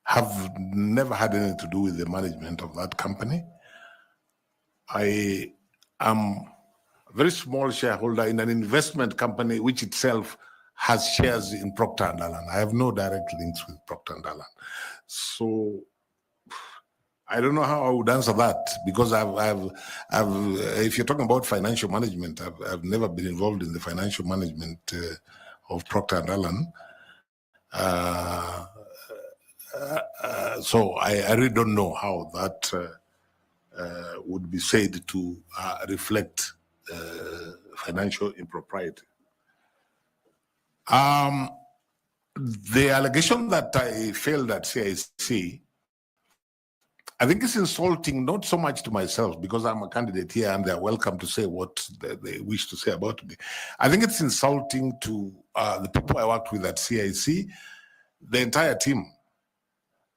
have never had anything to do with the management of that company. I am a very small shareholder in an investment company which itself has shares in Procter & Allen. I have no direct links with Procter & Allen. So I don't know how I would answer that, because if you're talking about financial management, I've never been involved in the financial management of Procter & Allen. So I really don't know how that would be said to reflect financial impropriety. The allegation that I failed at CIC, I think it's insulting, not so much to myself, because I'm a candidate here and they're welcome to say what they wish to say about me. I think it's insulting to the people I worked with at CIC, the entire team,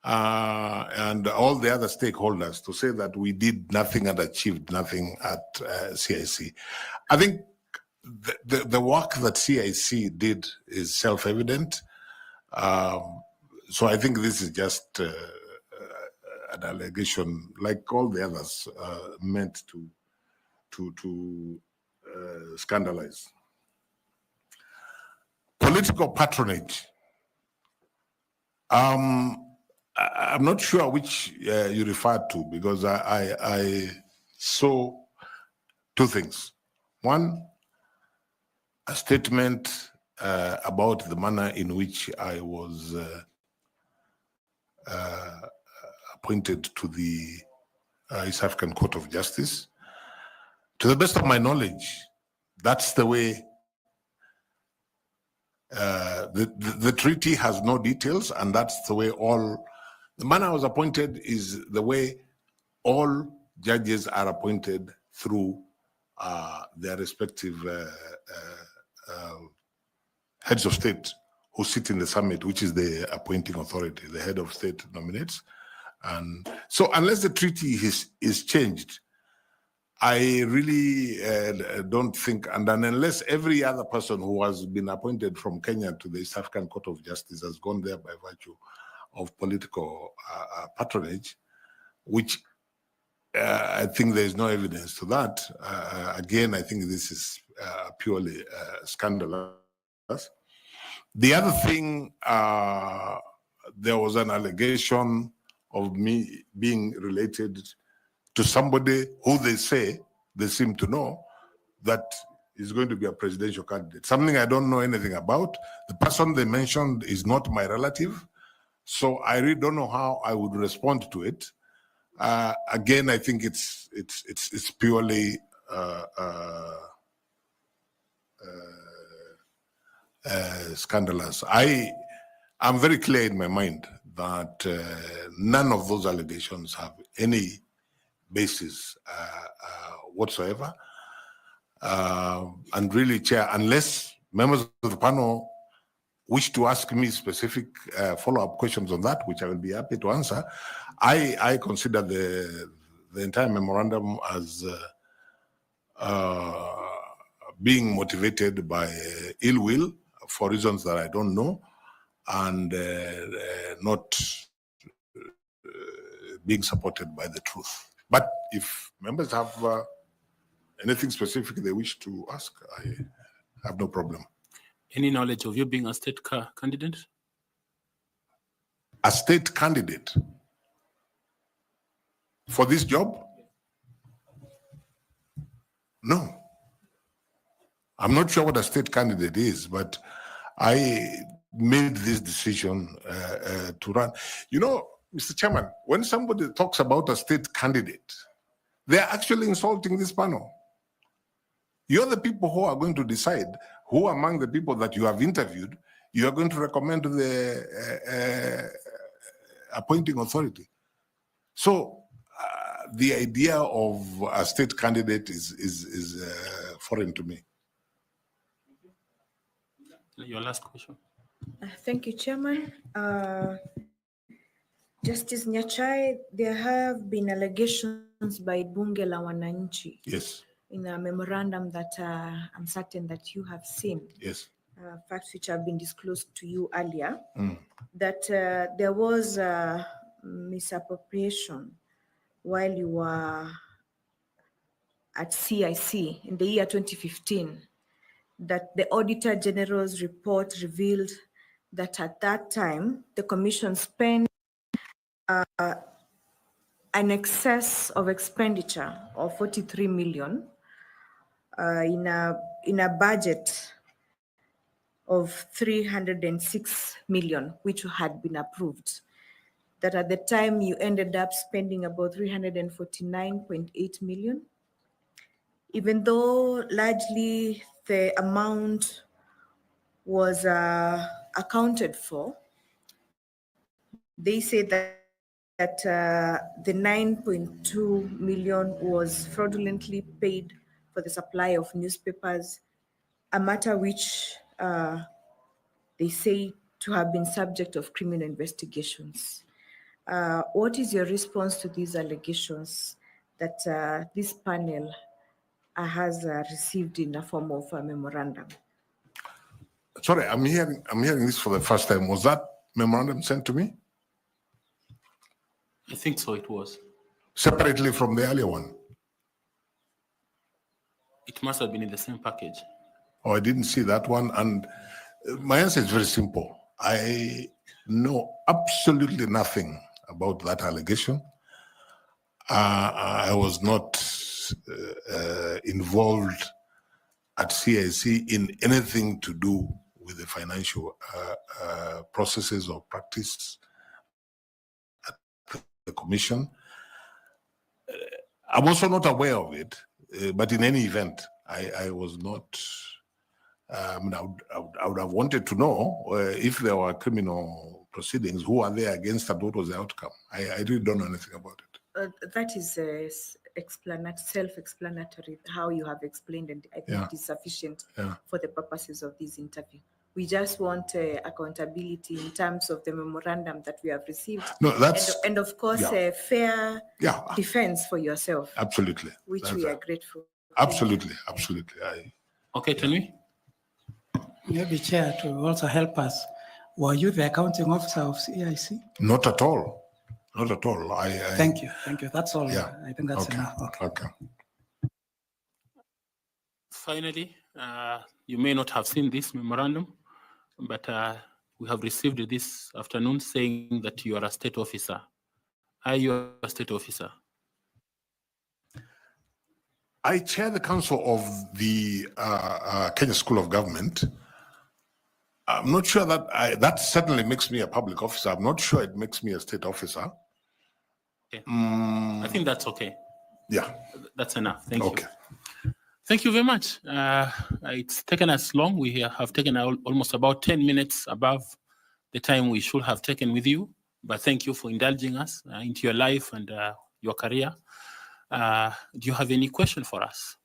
and all the other stakeholders, to say that we did nothing and achieved nothing at CIC. I think the work that CIC did is self-evident. So I think this is just an allegation, like all the others, meant to scandalize. Political patronage. I'm not sure which you referred to, because I saw two things. One, a statement about the manner in which I was appointed to the East African Court of Justice. To the best of my knowledge, that's the way the treaty has no details, and that's the way the manner I was appointed is the way all judges are appointed through their respective heads of state who sit in the summit, which is the appointing authority. The head of state nominates. And so unless the treaty is changed, I really don't think, and then unless every other person who has been appointed from Kenya to the East African Court of Justice has gone there by virtue of political patronage, which I think there is no evidence to that. Again, I think this is purely scandalous. The other thing, there was an allegation of me being related to somebody who they seem to know, that is going to be a presidential candidate. Something I don't know anything about. The person they mentioned is not my relative, so I really don't know how I would respond to it. Again, I think it's purely scandalous. I'm very clear in my mind that none of those allegations have any basis whatsoever. And really, Chair, unless members of the panel wish to ask me specific follow-up questions on that, which I will be happy to answer, I consider the entire memorandum as being motivated by ill will for reasons that I don't know, and not being supported by the truth. But if members have anything specific they wish to ask, I have no problem. Any knowledge of you being a state candidate? A state candidate for this job? No. I'm not sure what a state candidate is, but I made this decision to run. You know, Mr. Chairman, when somebody talks about a state candidate, they're actually insulting this panel. You're the people who are going to decide who among the people that you have interviewed you are going to recommend to the appointing authority. So the idea of a state candidate is foreign to me. Your last question. Thank you, Chairman. Justice Nyachai, there have been allegations by Bunge la Wananchi. Yes. In a memorandum that I'm certain that you have seen. Yes. Facts which have been disclosed to you earlier, Mm. that there was misappropriation while you were at CIC in the year 2015. that the Auditor General's report revealed that at that time, the Commission spent an excess of expenditure of 43 million in a budget of 306 million, which had been approved. That at the time you ended up spending about 349.8 million. Even though largely the amount was accounted for, they say that the 9.2 million was fraudulently paid for the supply of newspapers, a matter which they say to have been subject of criminal investigations. What is your response to these allegations that this panel has received in the form of a memorandum? Sorry, I'm hearing this for the first time. Was that memorandum sent to me? I think so, it was. Separately from the earlier one? It must have been in the same package. Oh, I didn't see that one. And my answer is very simple. I know absolutely nothing about that allegation. I was not involved at CIC in anything to do with the financial processes or practice at the Commission. I'm also not aware of it, but in any event, I was not. I would have wanted to know if there were criminal proceedings, who are they against and what was the outcome. I really don't know anything about it. That is self-explanatory, how you have explained, and I think it is sufficient for the purposes of this interview. We just want accountability in terms of the memorandum that we have received. No, that's and of course a fair defense for yourself. Absolutely. Which we are grateful. Absolutely, absolutely. Okay, Tony. Maybe Chair, to also help us, were you the accounting officer of CIC? Not at all. Not at all. Thank you. That's all. Yeah. I think that's Okay. enough. Okay. Finally, you may not have seen this memorandum, but we have received it this afternoon saying that you are a state officer. Are you a state officer? I chair the council of the Kenya School of Government. I'm not sure that that certainly makes me a public officer. I'm not sure it makes me a state officer. Okay. I think that's okay. Yeah. That's enough. Thank you. Thank you very much. It's taken us long. We have taken almost about 10 minutes above the time we should have taken with you. But thank you for indulging us into your life and your career. Do you have any question for us?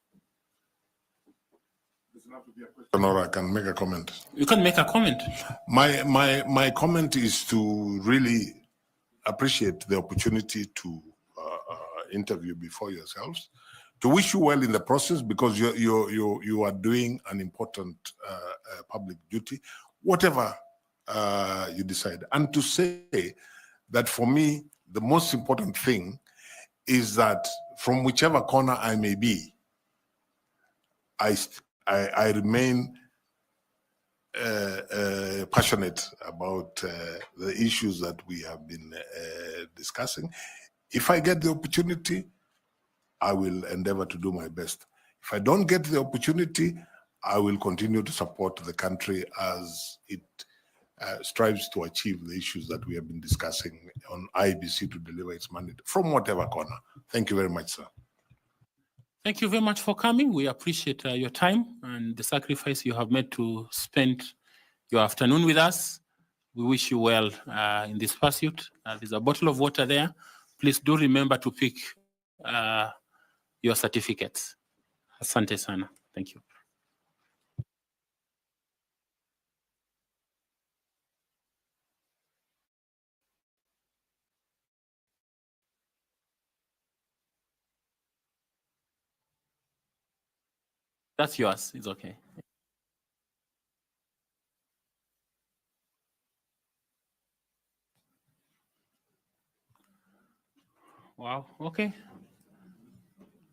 Or I can make a comment. You can make a comment. My comment is to really appreciate the opportunity to interview before yourselves, to wish you well in the process, because you are doing an important public duty, whatever you decide. And to say that for me, the most important thing is that from whichever corner I may be, I remain passionate about the issues that we have been discussing. If I get the opportunity, I will endeavor to do my best. If I don't get the opportunity, I will continue to support the country as it strives to achieve the issues that we have been discussing on IEBC to deliver its mandate from whatever corner. Thank you very much, sir. Thank you very much for coming. We appreciate your time and the sacrifice you have made to spend your afternoon with us. We wish you well in this pursuit. There's a bottle of water there. Please do remember to pick your certificates. Asante sana. Thank you. That's yours. It's okay. Wow. Okay.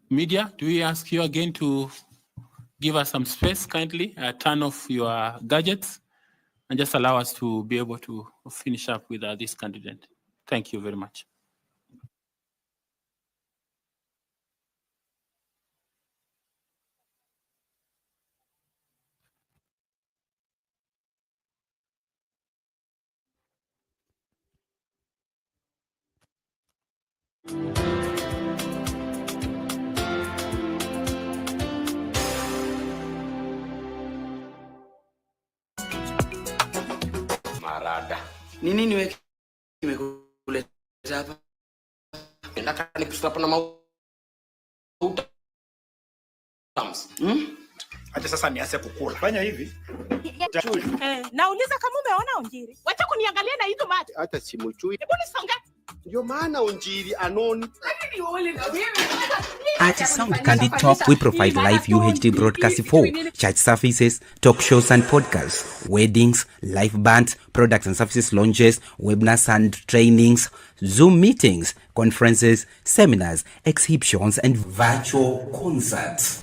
Media, do we ask you again to give us some space kindly, turn off your gadgets, and just allow us to be able to finish up with this candidate. Thank you very much. Marada. Ni nini wewe kimekuleta hapa? Nataka nikustrap na mauta. Acha sasa nianze kukula. Fanya hivi. Nauliza kama umeona Unjiri. Wacha kuniangalia na hizo macho. Hata simujui. Hebu nisonge. Ndio maana Unjiri anoni. At Sound Candid Talk, we provide live UHD broadcasting for church services, talk shows and podcasts, weddings, live bands, products and services launches, webinars and trainings, Zoom meetings, conferences, seminars, exhibitions, and virtual concerts.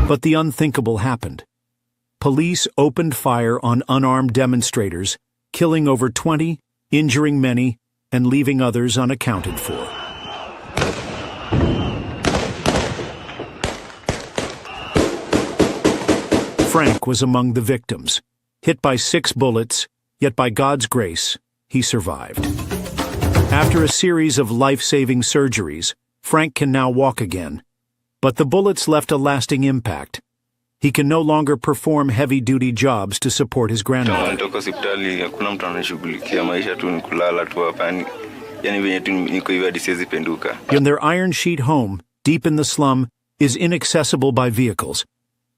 But the unthinkable happened. Police opened fire on unarmed demonstrators, killing over 20, injuring many, and leaving others unaccounted for. Frank was among the victims. Hit by 6 bullets, yet by God's grace, he survived. After a series of life-saving surgeries, Frank can now walk again. But the bullets left a lasting impact. He can no longer perform heavy-duty jobs to support his grandmother. And their iron sheet home, deep in the slum, is inaccessible by vehicles.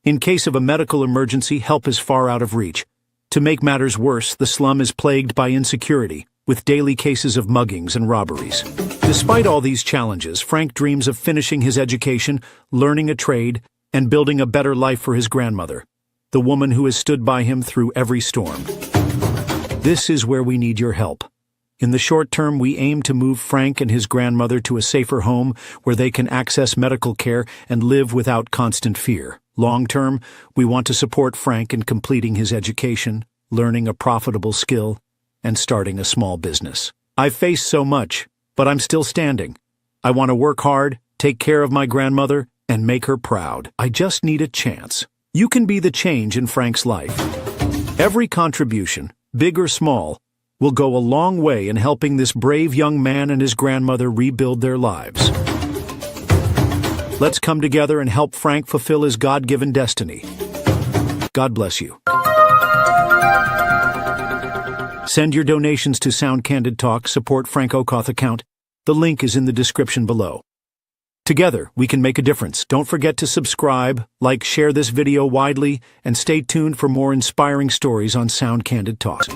In case of a medical emergency, help is far out of reach. To make matters worse, the slum is plagued by insecurity, with daily cases of muggings and robberies. Despite all these challenges, Frank dreams of finishing his education, learning a trade, and building a better life for his grandmother, the woman who has stood by him through every storm. This is where we need your help. In the short term, we aim to move Frank and his grandmother to a safer home where they can access medical care and live without constant fear. Long term, we want to support Frank in completing his education, learning a profitable skill, and starting a small business. I've faced so much, but I'm still standing. I want to work hard, take care of my grandmother, and make her proud. I just need a chance. You can be the change in Frank's life. Every contribution, big or small, will go a long way in helping this brave young man and his grandmother rebuild their lives. Let's come together and help Frank fulfill his God-given destiny. God bless you. Send your donations to Sound Candid Talk, support Frank Okoth account. The link is in the description below. Together, we can make a difference. Don't forget to subscribe, like, share this video widely, and stay tuned for more inspiring stories on Sound Candid Talk.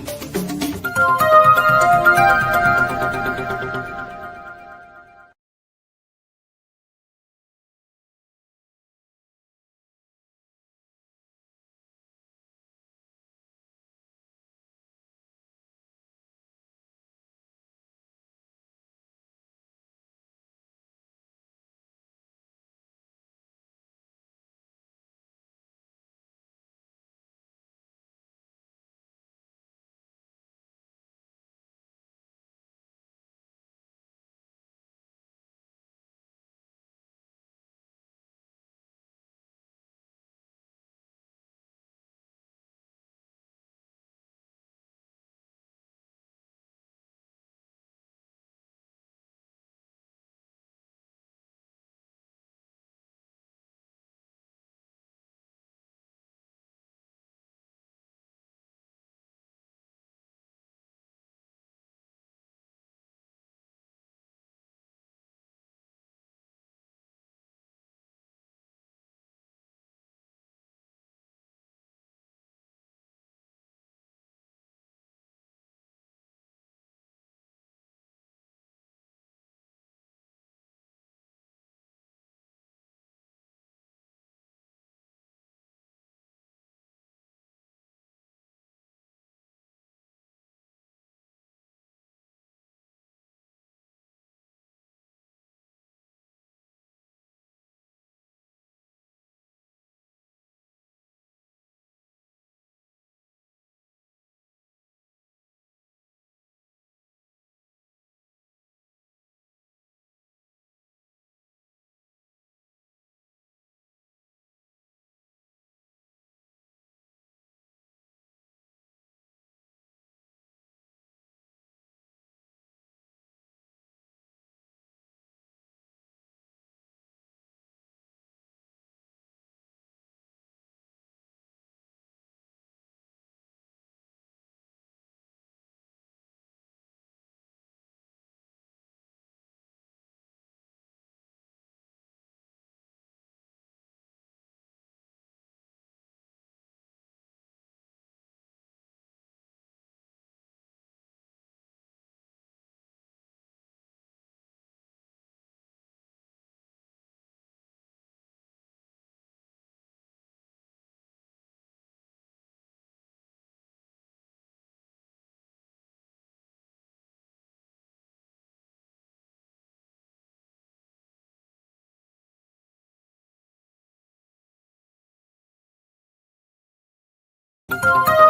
Bye.